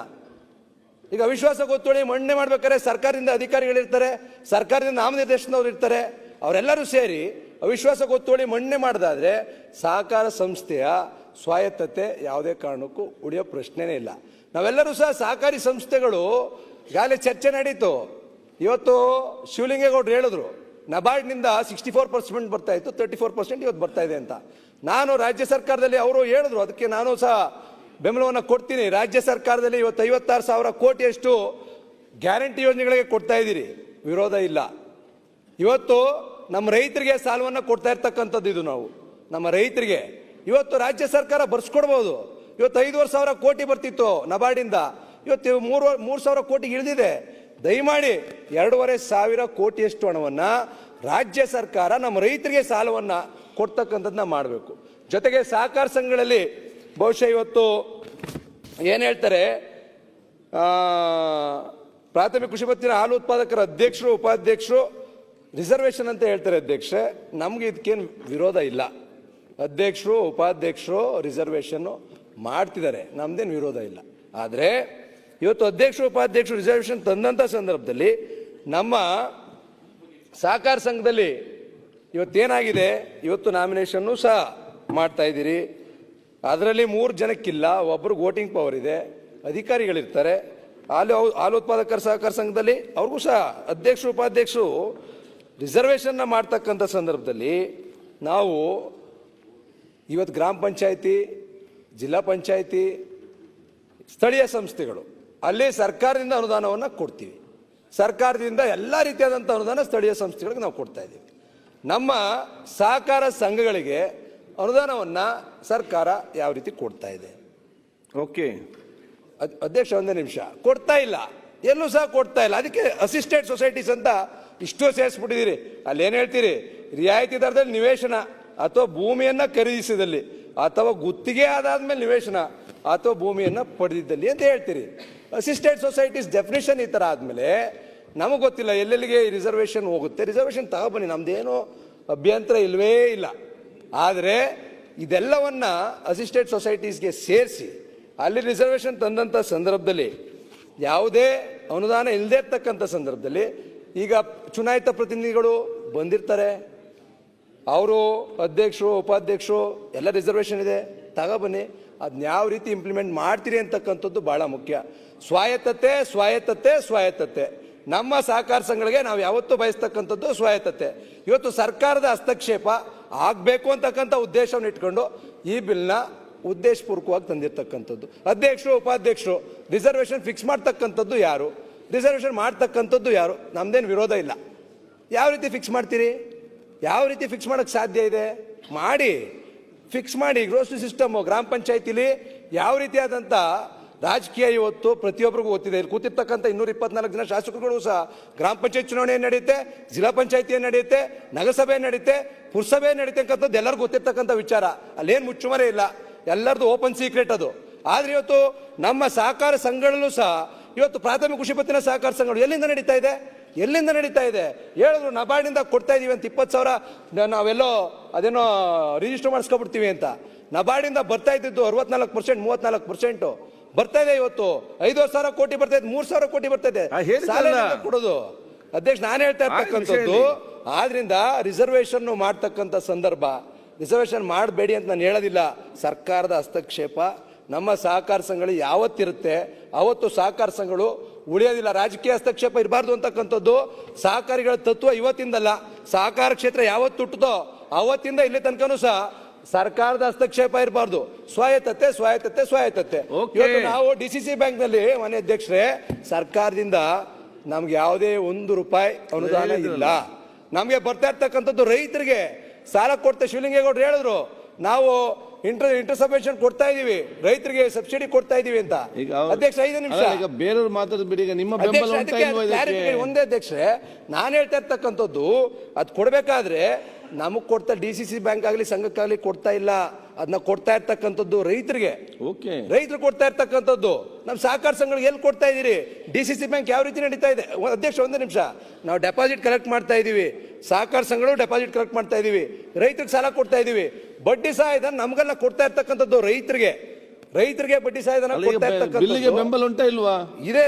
ಈಗ ಅವಿಶ್ವಾಸ ಗೊತ್ತೋಳಿ ಮಂಡನೆ ಮಾಡ್ಬೇಕಾದ್ರೆ ಸರ್ಕಾರದಿಂದ ಅಧಿಕಾರಿಗಳಿರ್ತಾರೆ, ಸರ್ಕಾರದಿಂದ ನಾಮನಿರ್ದೇಶನದವ್ರು ಇರ್ತಾರೆ, ಅವರೆಲ್ಲರೂ ಸೇರಿ ಅವಿಶ್ವಾಸ ಗೊತ್ತೋಳಿ ಮಂಡನೆ ಮಾಡದಾದ್ರೆ ಸಹಕಾರ ಸಂಸ್ಥೆಯ ಸ್ವಾಯತ್ತತೆ ಯಾವುದೇ ಕಾರಣಕ್ಕೂ ಉಳಿಯೋ ಪ್ರಶ್ನೆನೇ ಇಲ್ಲ. ನಾವೆಲ್ಲರೂ ಸಹ ಸಹಕಾರಿ ಸಂಸ್ಥೆಗಳು ಈಗಾಗಲೇ ಚರ್ಚೆ ನಡೀತು. ಇವತ್ತು ಶಿವಲಿಂಗೇಗೌಡರು ಹೇಳಿದ್ರು ನಬಾರ್ಡ್ನಿಂದ 64% ಬರ್ತಾ ಇತ್ತು, 34% ಇವತ್ತು ಬರ್ತಾ ಇದೆ ಅಂತ. ನಾನು ರಾಜ್ಯ ಸರ್ಕಾರದಲ್ಲಿ ಅವರು ಹೇಳಿದ್ರು, ಅದಕ್ಕೆ ನಾನು ಸಹ ಬೆಂಬಲವನ್ನು ಕೊಡ್ತೀನಿ. ರಾಜ್ಯ ಸರ್ಕಾರದಲ್ಲಿ ಇವತ್ತು 56,000 ಕೋಟಿಯಷ್ಟು ಗ್ಯಾರಂಟಿ ಯೋಜನೆಗಳಿಗೆ ಕೊಡ್ತಾ ಇದ್ದೀರಿ, ವಿರೋಧ ಇಲ್ಲ. ಇವತ್ತು ನಮ್ಮ ರೈತರಿಗೆ ಸಾಲವನ್ನು ಕೊಡ್ತಾ ಇರ್ತಕ್ಕಂಥದ್ದು ಇದು. ನಾವು ನಮ್ಮ ರೈತರಿಗೆ ಇವತ್ತು ರಾಜ್ಯ ಸರ್ಕಾರ ಬರ್ಸ್ಕೊಡ್ಬೋದು. ಇವತ್ತು 5,500 ಕೋಟಿ ಬರ್ತಿತ್ತು ನಬಾರ್ಡಿಂದ, ಇವತ್ತು 3,000 ಕೋಟಿಗೆ ಇಳಿದಿದೆ. ದಯಮಾಡಿ 2,500 ಕೋಟಿಯಷ್ಟು ಹಣವನ್ನ ರಾಜ್ಯ ಸರ್ಕಾರ ನಮ್ಮ ರೈತರಿಗೆ ಸಾಲವನ್ನ ಕೊಡ್ತಕ್ಕಂಥದ್ದನ್ನ ಮಾಡಬೇಕು. ಜೊತೆಗೆ ಸಹಕಾರ ಸಂಘಗಳಲ್ಲಿ ಬಹುಶಃ ಇವತ್ತು ಏನ್ ಹೇಳ್ತಾರೆ, ಪ್ರಾಥಮಿಕ ಕೃಷಿ ಪತ್ತಿನ ಹಾಲು ಉತ್ಪಾದಕರ ಅಧ್ಯಕ್ಷರು, ಉಪಾಧ್ಯಕ್ಷರು ರಿಸರ್ವೇಶನ್ ಅಂತ ಹೇಳ್ತಾರೆ ಅಧ್ಯಕ್ಷರೇ. ನಮ್ಗೆ ಇದಕ್ಕೇನು ವಿರೋಧ ಇಲ್ಲ. ಅಧ್ಯಕ್ಷರು, ಉಪಾಧ್ಯಕ್ಷರು ರಿಸರ್ವೇಶನ್ ಮಾಡ್ತಿದ್ದಾರೆ, ನಮ್ದೇನು ವಿರೋಧ ಇಲ್ಲ. ಆದರೆ ಇವತ್ತು ಅಧ್ಯಕ್ಷರು, ಉಪಾಧ್ಯಕ್ಷರು ರಿಸರ್ವೇಶನ್ ತಂದಂಥ ಸಂದರ್ಭದಲ್ಲಿ ನಮ್ಮ ಸಹಕಾರ ಸಂಘದಲ್ಲಿ ಇವತ್ತೇನಾಗಿದೆ, ಇವತ್ತು ನಾಮಿನೇಷನ್ನು ಸಹ ಮಾಡ್ತಾ ಇದ್ದೀರಿ. ಅದರಲ್ಲಿ 3 ಜನಕ್ಕಿಲ್ಲ, ಒಬ್ರಿಗೆ ವೋಟಿಂಗ್ ಪವರ್ ಇದೆ, ಅಧಿಕಾರಿಗಳಿರ್ತಾರೆ. ಹಾಲು ಉತ್ಪಾದಕರ ಸಹಕಾರ ಸಂಘದಲ್ಲಿ ಅವ್ರಿಗೂ ಸಹ ಅಧ್ಯಕ್ಷರು, ಉಪಾಧ್ಯಕ್ಷರು ರಿಸರ್ವೇಶನ್ನ ಮಾಡ್ತಕ್ಕಂಥ ಸಂದರ್ಭದಲ್ಲಿ ನಾವು ಇವತ್ತು ಗ್ರಾಮ ಪಂಚಾಯಿತಿ, ಜಿಲ್ಲಾ ಪಂಚಾಯಿತಿ, ಸ್ಥಳೀಯ ಸಂಸ್ಥೆಗಳು ಅಲ್ಲಿ ಸರ್ಕಾರದಿಂದ ಅನುದಾನವನ್ನು ಕೊಡ್ತೀವಿ. ಸರ್ಕಾರದಿಂದ ಎಲ್ಲ ರೀತಿಯಾದಂಥ ಅನುದಾನ ಸ್ಥಳೀಯ ಸಂಸ್ಥೆಗಳಿಗೆ ನಾವು ಕೊಡ್ತಾ ಇದ್ದೀವಿ. ನಮ್ಮ ಸಹಕಾರ ಸಂಘಗಳಿಗೆ ಅನುದಾನವನ್ನು ಸರ್ಕಾರ ಯಾವ ರೀತಿ ಕೊಡ್ತಾ ಇದೆ? ಓಕೆ ಅಧ್ಯಕ್ಷ, ಒಂದೇ ನಿಮಿಷ. ಕೊಡ್ತಾ ಇಲ್ಲ, ಎಲ್ಲೂ ಸಹ ಕೊಡ್ತಾ ಇಲ್ಲ. ಅದಕ್ಕೆ ಅಸಿಸ್ಟೆಡ್ ಸೊಸೈಟೀಸ್ ಅಂತ ಇಷ್ಟು ಸೇರಿಸ್ಬಿಟ್ಟಿದ್ದೀರಿ. ಅಲ್ಲಿ ಏನು ಹೇಳ್ತೀರಿ, ರಿಯಾಯಿತಿ ದರದಲ್ಲಿ ನಿವೇಶನ ಅಥವಾ ಭೂಮಿಯನ್ನ ಖರೀದಿಸಿದಲ್ಲಿ ಅಥವಾ ಗುತ್ತಿಗೆ ಆದಾದ್ಮೇಲೆ ನಿವೇಶನ ಅಥವಾ ಭೂಮಿಯನ್ನ ಪಡೆದಿದ್ದಲ್ಲಿ ಅಂತ ಹೇಳ್ತೀರಿ. ಅಸಿಸ್ಟೆಡ್ ಸೊಸೈಟೀಸ್ ಡೆಫಿನೇಷನ್ ಈ ತರ ಆದ್ಮೇಲೆ ನಮಗೆ ಗೊತ್ತಿಲ್ಲ ಎಲ್ಲೆಲ್ಲಿಗೆ ರಿಸರ್ವೇಶನ್ ಹೋಗುತ್ತೆ. ರಿಸರ್ವೇಶನ್ ತಗೊಬನ್ನಿ, ನಮ್ದೇನು ಅಭ್ಯಂತರ ಇಲ್ವೇ ಇಲ್ಲ. ಆದರೆ ಇದೆಲ್ಲವನ್ನ ಅಸಿಸ್ಟೆಡ್ ಸೊಸೈಟೀಸ್ಗೆ ಸೇರಿಸಿ ಅಲ್ಲಿ ರಿಸರ್ವೇಶನ್ ತಂದಂಥ ಸಂದರ್ಭದಲ್ಲಿ ಯಾವುದೇ ಅನುದಾನ ಇಲ್ಲದೇ ಇರ್ತಕ್ಕಂಥ ಸಂದರ್ಭದಲ್ಲಿ ಈಗ ಚುನಾಯಿತ ಪ್ರತಿನಿಧಿಗಳು ಬಂದಿರ್ತಾರೆ, ಅವರು ಅಧ್ಯಕ್ಷರು, ಉಪಾಧ್ಯಕ್ಷರು ಎಲ್ಲ ರಿಸರ್ವೇಶನ್ ಇದೆ, ತಗೊಬನ್ನಿ. ಅದನ್ನ ಯಾವ ರೀತಿ ಇಂಪ್ಲಿಮೆಂಟ್ ಮಾಡ್ತೀರಿ ಅಂತಕ್ಕಂಥದ್ದು ಬಹಳ ಮುಖ್ಯ. ಸ್ವಾಯತ್ತತೆ, ಸ್ವಾಯತ್ತತೆ, ಸ್ವಾಯತ್ತತೆ. ನಮ್ಮ ಸಹಕಾರ ಸಂಘಗಳಿಗೆ ನಾವು ಯಾವತ್ತೂ ಬಯಸ್ತಕ್ಕಂಥದ್ದು ಸ್ವಾಯತ್ತತೆ. ಇವತ್ತು ಸರ್ಕಾರದ ಹಸ್ತಕ್ಷೇಪ ಆಗಬೇಕು ಅಂತಕ್ಕಂಥ ಉದ್ದೇಶವನ್ನು ಇಟ್ಕೊಂಡು ಈ ಬಿಲ್ನ ಉದ್ದೇಶಪೂರ್ವಕವಾಗಿ ತಂದಿರ್ತಕ್ಕಂಥದ್ದು. ಅಧ್ಯಕ್ಷರು, ಉಪಾಧ್ಯಕ್ಷರು ರಿಸರ್ವೇಶನ್ ಫಿಕ್ಸ್ ಮಾಡ್ತಕ್ಕಂಥದ್ದು ಯಾರು? ರಿಸರ್ವೇಶನ್ ಮಾಡ್ತಕ್ಕಂಥದ್ದು ಯಾರು? ನಮ್ದೇನು ವಿರೋಧ ಇಲ್ಲ. ಯಾವ ರೀತಿ ಫಿಕ್ಸ್ ಮಾಡ್ತೀರಿ? ಯಾವ ರೀತಿ ಫಿಕ್ಸ್ ಮಾಡೋಕ್ಕೆ ಸಾಧ್ಯ ಇದೆ? ಮಾಡಿ, ಫಿಕ್ಸ್ ಮಾಡಿ. ಗ್ರೋಸರಿ ಸಿಸ್ಟಮ್ ಗ್ರಾಮ ಪಂಚಾಯತಿಲಿ ಯಾವ ರೀತಿಯಾದಂಥ ರಾಜಕೀಯ ಇವತ್ತು ಪ್ರತಿಯೊಬ್ಬರಿಗೂ ಗೊತ್ತಿದೆ. ಇಲ್ಲಿ ಕೂತಿರ್ತಕ್ಕಂಥ 224 ಜನ ಶಾಸಕರುಗಳು ಸಹ ಗ್ರಾಮ ಪಂಚಾಯತ್ ಚುನಾವಣೆ ನಡೆಯುತ್ತೆ, ಜಿಲ್ಲಾ ಪಂಚಾಯತಿ ನಡೆಯುತ್ತೆ, ನಗರಸಭೆ ನಡೆಯುತ್ತೆ, ಪುರಸಭೆ ನಡೆಯುತ್ತೆ ಅಂತಕ್ಕಂಥದ್ದು ಎಲ್ಲರಿಗೂ ಗೊತ್ತಿರ್ತಕ್ಕಂಥ ವಿಚಾರ. ಅಲ್ಲೇನು ಮುಚ್ಚುಮರೆ ಇಲ್ಲ, ಎಲ್ಲರದು ಓಪನ್ ಸೀಕ್ರೆಟ್ ಅದು. ಆದರೆ ಇವತ್ತು ನಮ್ಮ ಸಹಕಾರ ಸಂಘಗಳಲ್ಲೂ ಸಹ ಇವತ್ತು ಪ್ರಾಥಮಿಕ ಕೃಷಿ ಪತ್ತಿನ ಸಹಕಾರ ಸಂಘಗಳು ಎಲ್ಲಿಂದ ನಡೀತಾ ಇದೆ? ಎಲ್ಲಿಂದ ನಡೀತಾ ಇದೆ? ಹೇಳಿದ್ರು ನಬಾರ್ಡಿಂದ ಕೊಡ್ತಾ ಇದೀವಿ ಅಂತ 20,000 ನಾವೆಲ್ಲೋ ಅದೇನೋ ರಿಜಿಸ್ಟರ್ ಮಾಡಿಸ್ಕೊಬಿಡ್ತೀವಿ ಅಂತ. ನಬಾರ್ಡಿಂದ ಬರ್ತಾ ಇದ್ದಿದ್ದು 64%, 34%. ಬರ್ತಾ ಇದೆ ಇವತ್ತು 5,000 ಕೋಟಿ ಬರ್ತಾ ಇದೆ, 3,000 ಕೋಟಿ ಬರ್ತಾ ಇದೆ. ಹೇಳಿದ್ರಲ್ಲ. ಸಾಲ ಎಲ್ಲಿಂದ ಕೊಡೋದು ಅಧ್ಯಕ್ಷ? ನಾನು ಹೇಳ್ತಾ ಇರ್ತಕ್ಕಂಥದ್ದು ಆದ್ರಿಂದ ರಿಸರ್ವೇಶನ್ ಮಾಡ್ತಕ್ಕಂಥ ಸಂದರ್ಭ, ರಿಸರ್ವೇಶನ್ ಮಾಡಬೇಡಿ ಅಂತ ನಾನು ಹೇಳೋದಿಲ್ಲ. ಸರ್ಕಾರದ ಹಸ್ತಕ್ಷೇಪ ನಮ್ಮ ಸಹಕಾರ ಸಂಘಗಳು ಯಾವತ್ತಿರುತ್ತೆ ಅವತ್ತು ಸಹಕಾರ ಸಂಘಗಳು ಉಳಿಯೋದಿಲ್ಲ. ರಾಜಕೀಯ ಹಸ್ತಕ್ಷೇಪ ಇರಬಾರ್ದು ಅಂತಕ್ಕಂಥದ್ದು ಸಹಕಾರಿಗಳ ತತ್ವ ಇವತ್ತಿಂದಲ್ಲ. ಸಹಕಾರ ಕ್ಷೇತ್ರ ಯಾವತ್ತು ಹುಟ್ಟುತ್ತೋ ಅವತ್ತಿಂದ ಇಲ್ಲಿ ತನಕನೂ ಸಹ ಸರ್ಕಾರದ ಹಸ್ತಕ್ಷೇಪ ಇರಬಾರ್ದು. ಸ್ವಾಯತ್ತತೆ ಸ್ವಾಯತ್ತತೆ ಸ್ವಾಯತ್ತತೆ. ಇವತ್ತು ನಾವು DCC ಬ್ಯಾಂಕ್ ನಲ್ಲಿ ಮಾನ್ಯ ಅಧ್ಯಕ್ಷರೇ ಸರ್ಕಾರದಿಂದ ನಮ್ಗೆ ಯಾವುದೇ ₹1 ಅನುದಾನ ಇಲ್ಲ. ನಮ್ಗೆ ಬರ್ತಾ ಇರ್ತಕ್ಕಂಥದ್ದು ರೈತರಿಗೆ ಸಾಲ ಕೊಡ್ತಾ ಶಿವಲಿಂಗೇಗೌಡರು ಹೇಳಿದ್ರು ನಾವು ಇಂಟರ್ಸಬ್ವೆನ್ಷನ್ ಕೊಡ್ತಾ ಇದೀವಿ, ರೈತರಿಗೆ ಸಬ್ಸಿಡಿ ಕೊಡ್ತಾ ಇದೀವಿ ಅಂತ. ಅಧ್ಯಕ್ಷ 5 ನಿಮಿಷ ಈಗ ಬೇರೆಯವ್ರು ಮಾತಾಡ್ಬಿಡಿ. ಈಗ ನಿಮ್ಮ ಬೆಂಬಲ ಉಂಟಾ ಇಲ್ವಾ ಇದಕ್ಕೆ? ಒಂದೇ ಅಧ್ಯಕ್ಷರೇ ನಾನು ಹೇಳ್ತಾ ಇರ್ತಕ್ಕಂಥದ್ದು ಅದು ಕೊಡ್ಬೇಕಾದ್ರೆ ನಮಗ್ ಕೊಡ್ತಾ DCC ಬ್ಯಾಂಕ್ ಆಗ್ಲಿ ಸಂಘಕ್ಕಾಗ್ಲಿ ಕೊಡ್ತಾ ಇಲ್ಲ, ಅದನ್ನ ಕೊಡ್ತಾ ಇರ್ತಕ್ಕಂಥದ್ದು ರೈತರಿಗೆ. ರೈತರು ಕೊಡ್ತಾ ಇರ್ತಕ್ಕಂಥದ್ದು ನಮ್ಮ ಸಹಕಾರ ಸಂಘಗಳಿಗೆ ಎಲ್ಲಿ ಕೊಡ್ತಾ ಇದೀರಿ? DCC ಬ್ಯಾಂಕ್ ಯಾವ ರೀತಿ ನಡೀತಾ ಇದೆ? ಅಧ್ಯಕ್ಷ ಒಂದೇ ನಿಮಿಷ, ನಾವು ಡೆಪಾಸಿಟ್ ಕಲೆಕ್ಟ್ ಮಾಡ್ತಾ ಇದೀವಿ, ಸಹಕಾರ ಸಂಘಗಳು ಡೆಪಾಸಿಟ್ ಕಲೆಕ್ಟ್ ಮಾಡ್ತಾ ಇದೀವಿ, ರೈತರಿಗೆ ಸಾಲ ಕೊಡ್ತಾ ಇದೀವಿ, ಬಡ್ಡಿ ಸಹಾಯಧನ ನಮ್ಗೆಲ್ಲ ಕೊಡ್ತಾ ಇರ್ತಕ್ಕಂಥದ್ದು ರೈತರಿಗೆ ಬಡ್ಡಿ ಸಹಾಯಧನ ಕೊಡ್ತಾ ಇರ್ತಕ್ಕಂಥದ್ದು ಬೆಂಬಲ ಉಂಟಾ ಇಲ್ವಾ ಇದೆ.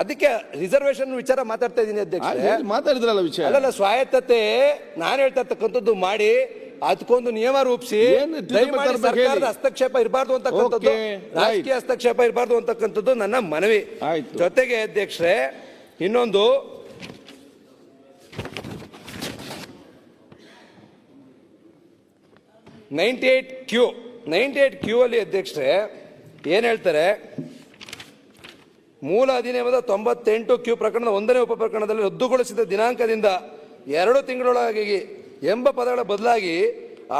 ಅದಕ್ಕೆ ರಿಸರ್ವೇಶನ್ ವಿಚಾರ ಮಾತಾಡ್ತಾ ಇದೀನಿ ಅಧ್ಯಕ್ಷ. ಮಾತಾಡಿದ್ರಲ್ಲ ವಿಷಯ. ಅಲ್ಲಲ್ಲ ಸ್ವಾಯತ್ತತೆ ನಾನು ಹೇಳ್ತಾ ಇರ್ತಕ್ಕಂಥದ್ದು ಮಾಡಿ ಅದಕ್ಕೊಂದು ನಿಯಮ ರೂಪಿಸಿ ಸರ್ಕಾರದ ಹಸ್ತಕ್ಷೇಪ ಇರಬಾರ್ದು ಅಂತಕ್ಕಂಥದ್ದು, ರಾಜಕೀಯ ಹಸ್ತಕ್ಷೇಪ ಇರಬಾರ್ದು ಅಂತಕ್ಕಂಥದ್ದು ನನ್ನ ಮನವಿ. ಜೊತೆಗೆ ಅಧ್ಯಕ್ಷರೇ ಇನ್ನೊಂದು #98Q ಅಲ್ಲಿ ಅಧ್ಯಕ್ಷರೇ ಏನ್ ಹೇಳ್ತಾರೆ? ಮೂಲ ಅಧಿನಿಯಮದ 98Q ಪ್ರಕರಣದ 1ನೇ ಉಪಪ್ರಕರಣದಲ್ಲಿ ರದ್ದುಗೊಳಿಸಿದ ದಿನಾಂಕದಿಂದ 2 ತಿಂಗಳೊಳಗಾಗಿ ಎಂಬ ಪದಗಳ ಬದಲಾಗಿ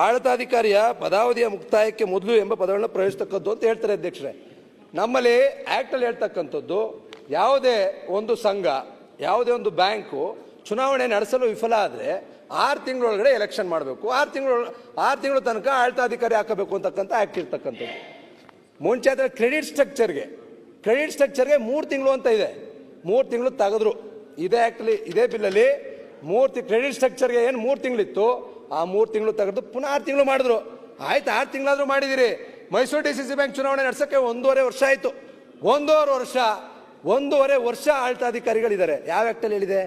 ಆಡಳಿತಾಧಿಕಾರಿಯ ಪದಾವಧಿಯ ಮುಕ್ತಾಯಕ್ಕೆ ಮೊದಲು ಎಂಬ ಪದಗಳನ್ನ ಪ್ರಯೋಗಿಸ್ತಕ್ಕದ್ದು ಅಂತ ಹೇಳ್ತಾರೆ ಅಧ್ಯಕ್ಷರೇ. ನಮ್ಮಲ್ಲಿ ಆಕ್ಟ್ ಅಲ್ಲಿ ಹೇಳ್ತಕ್ಕಂಥದ್ದು ಯಾವುದೇ ಒಂದು ಸಂಘ, ಯಾವುದೇ ಒಂದು ಬ್ಯಾಂಕು ಚುನಾವಣೆ ನಡೆಸಲು ವಿಫಲ ಆದರೆ 6 ತಿಂಗಳೊಳಗಡೆ ಎಲೆಕ್ಷನ್ ಮಾಡಬೇಕು, 6 ತಿಂಗಳ ತನಕ ಆಡಳಿತಾಧಿಕಾರಿ ಹಾಕಬೇಕು ಅಂತಕ್ಕಂಥ ಆಕ್ಟ್ ಇರ್ತಕ್ಕಂಥದ್ದು. ಮುಂಚೆ ಆದರೆ ಕ್ರೆಡಿಟ್ ಸ್ಟ್ರಕ್ಚರ್ಗೆ 3 ತಿಂಗಳು ಅಂತ ಇದೆ, 3 ತಿಂಗಳು ತೆಗೆದ್ರು. ಇದೇ ಆಕ್ಟ್ಲಿ ಇದೇ ಬಿಲ್ಲಲ್ಲಿ ಕ್ರೆಡಿಟ್ ಸ್ಟ್ರಕ್ಚರ್ಗೆ ಏನು 3 ತಿಂಗಳಿತ್ತು ಆ 3 ತಿಂಗಳು ತೆಗೆದು ಪುನಃ 6 ತಿಂಗಳು ಮಾಡಿದ್ರು. ಆಯ್ತು 6 ತಿಂಗಳಾದ್ರೂ ಮಾಡಿದಿರಿ. ಮೈಸೂರು DCC ಬ್ಯಾಂಕ್ ಚುನಾವಣೆ ನಡೆಸೋಕ್ಕೆ 1.5 ವರ್ಷ ಆಯ್ತು. 1.5 ವರ್ಷ ಆಡಳಿತಾಧಿಕಾರಿಗಳಿದ್ದಾರೆ. ಯಾವ ಆಕ್ಟಲ್ಲಿ ಹೇಳಿದೆ?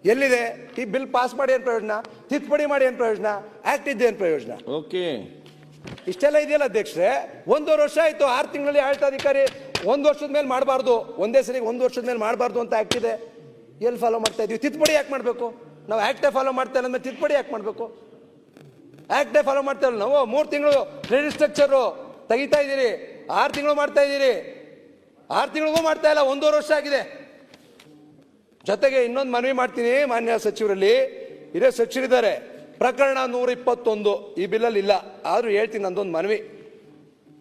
ಎಲ್ಲಿದೆ? ಈ ಬಿಲ್ ಪಾಸ್ ಮಾಡಿ ಏನ್ ಪ್ರಯೋಜನ? ತಿದ್ದುಪಡಿ ಮಾಡಿ ಏನ್ ಪ್ರಯೋಜನ? ಆಕ್ಟ್ ಇದ್ದೇನು ಪ್ರಯೋಜನ? ಇಷ್ಟೆಲ್ಲ ಇದೆಯಲ್ಲ ಅಧ್ಯಕ್ಷರೇ. 1.5 ವರ್ಷ ಆಯ್ತು. 6 ತಿಂಗಳಲ್ಲಿ ಆಡಳಿತಾಧಿಕಾರಿ 1 ವರ್ಷದ ಮೇಲೆ ಮಾಡಬಾರ್ದು, ಒಂದೇ ಸರಿ 1 ವರ್ಷದ ಮೇಲೆ ಮಾಡಬಾರ್ದು ಅಂತ ಆಕ್ಟ್ ಇದೆ. ಎಲ್ಲಿ ಫಾಲೋ ಮಾಡ್ತಾ ಇದೀವಿ? ತಿದ್ದುಪಡಿ ಯಾಕೆ ಮಾಡಬೇಕು? ನಾವು ಆಕ್ಟೇ ಫಾಲೋ ಮಾಡ್ತಾ ಇಲ್ಲ ಅಂದ್ರೆ ತಿದ್ದುಪಡಿ ಯಾಕೆ ಮಾಡಬೇಕು? ಆಕ್ಟೇ ಫಾಲೋ ಮಾಡ್ತಾ ಇಲ್ಲ ನಾವು. 3 ತಿಂಗಳು ಕ್ರೆಡಿಟ್ ಸ್ಟ್ರಕ್ಚರ್ ತೆಗಿತಾ ಇದ್ದೀರಿ, 6 ತಿಂಗಳು ಮಾಡ್ತಾ ಇದ್ದೀರಿ, 6 ತಿಂಗಳಿಗೂ ಮಾಡ್ತಾ ಇಲ್ಲ, 1.5 ವರ್ಷ ಆಗಿದೆ. ಜೊತೆಗೆ ಇನ್ನೊಂದು ಮನವಿ ಮಾಡ್ತೀನಿ ಮಾನ್ಯ ಸಚಿವರಲ್ಲಿ, ಇದೇ ಸಚಿವರಿದ್ದಾರೆ, ಪ್ರಕರಣ 121 ಈ ಬಿಲ್ಲಲ್ಲಿ ಇಲ್ಲ, ಆದ್ರೂ ಹೇಳ್ತೀನಿ ನಂದೊಂದು ಮನವಿ.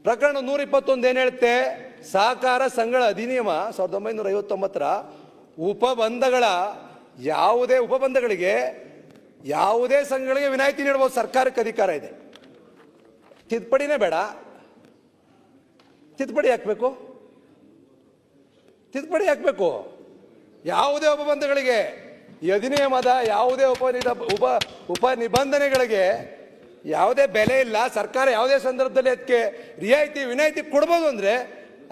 ಪ್ರಕರಣ 121 ಏನ್ ಹೇಳುತ್ತೆ? ಸಹಕಾರ ಸಂಘಗಳ ಅಧಿನಿಯಮ 1959ರ ಉಪಬಂಧಗಳ ಯಾವುದೇ ಉಪಬಂಧಗಳಿಗೆ ಯಾವುದೇ ಸಂಘಗಳಿಗೆ ವಿನಾಯಿತಿ ನೀಡಬಹುದು, ಸರ್ಕಾರಕ್ಕೆ ಅಧಿಕಾರ ಇದೆ. ತಿದ್ದುಪಡಿನೇ ಬೇಡ, ತಿದ್ದುಪಡಿ ಹಾಕ್ಬೇಕು, ತಿದ್ದುಪಡಿ ಹಾಕ್ಬೇಕು. ಯಾವುದೇ ಉಪಬಂಧಗಳಿಗೆ ಈ ಅಧಿನಿಯಮದ ಯಾವುದೇ ಉಪ ನಿಬಂಧನೆಗಳಿಗೆ ಯಾವುದೇ ಬೆಲೆ ಇಲ್ಲ. ಸರ್ಕಾರ ಯಾವುದೇ ಸಂದರ್ಭದಲ್ಲಿ ಅದಕ್ಕೆ ರಿಯಾಯಿತಿ ವಿನಾಯಿತಿ ಕೊಡ್ಬೋದು ಅಂದ್ರೆ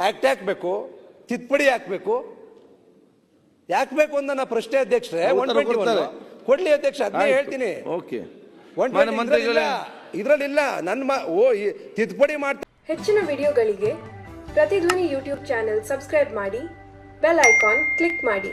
ಆಕ್ಟ್ ಹಾಕ್ಬೇಕು, ತಿದ್ದುಪಡಿ ಹಾಕ್ಬೇಕು. ಯಾಕಬೇಕು ಅಂತ ನನ್ನ ಪ್ರಶ್ನೆ ಅಧ್ಯಕ್ಷರೇ. 121 ಕೊಡ್ಲಿ ಅಧ್ಯಕ್ಷ, ಅದನ್ನೇ ಹೇಳ್ತೀನಿ. ಇದ್ರಲ್ಲಿಲ್ಲ ನನ್ನ ತಿದ್ದುಪಡಿ ಮಾಡ್ತಾ. ಹೆಚ್ಚಿನ ವಿಡಿಯೋಗಳಿಗೆ ಪ್ರತಿಧ್ವನಿ ಯೂಟ್ಯೂಬ್ ಚಾನೆಲ್ ಸಬ್ಸ್ಕ್ರೈಬ್ ಮಾಡಿ, ಬೆಲ್ ಐಕಾನ್ ಕ್ಲಿಕ್ ಮಾಡಿ.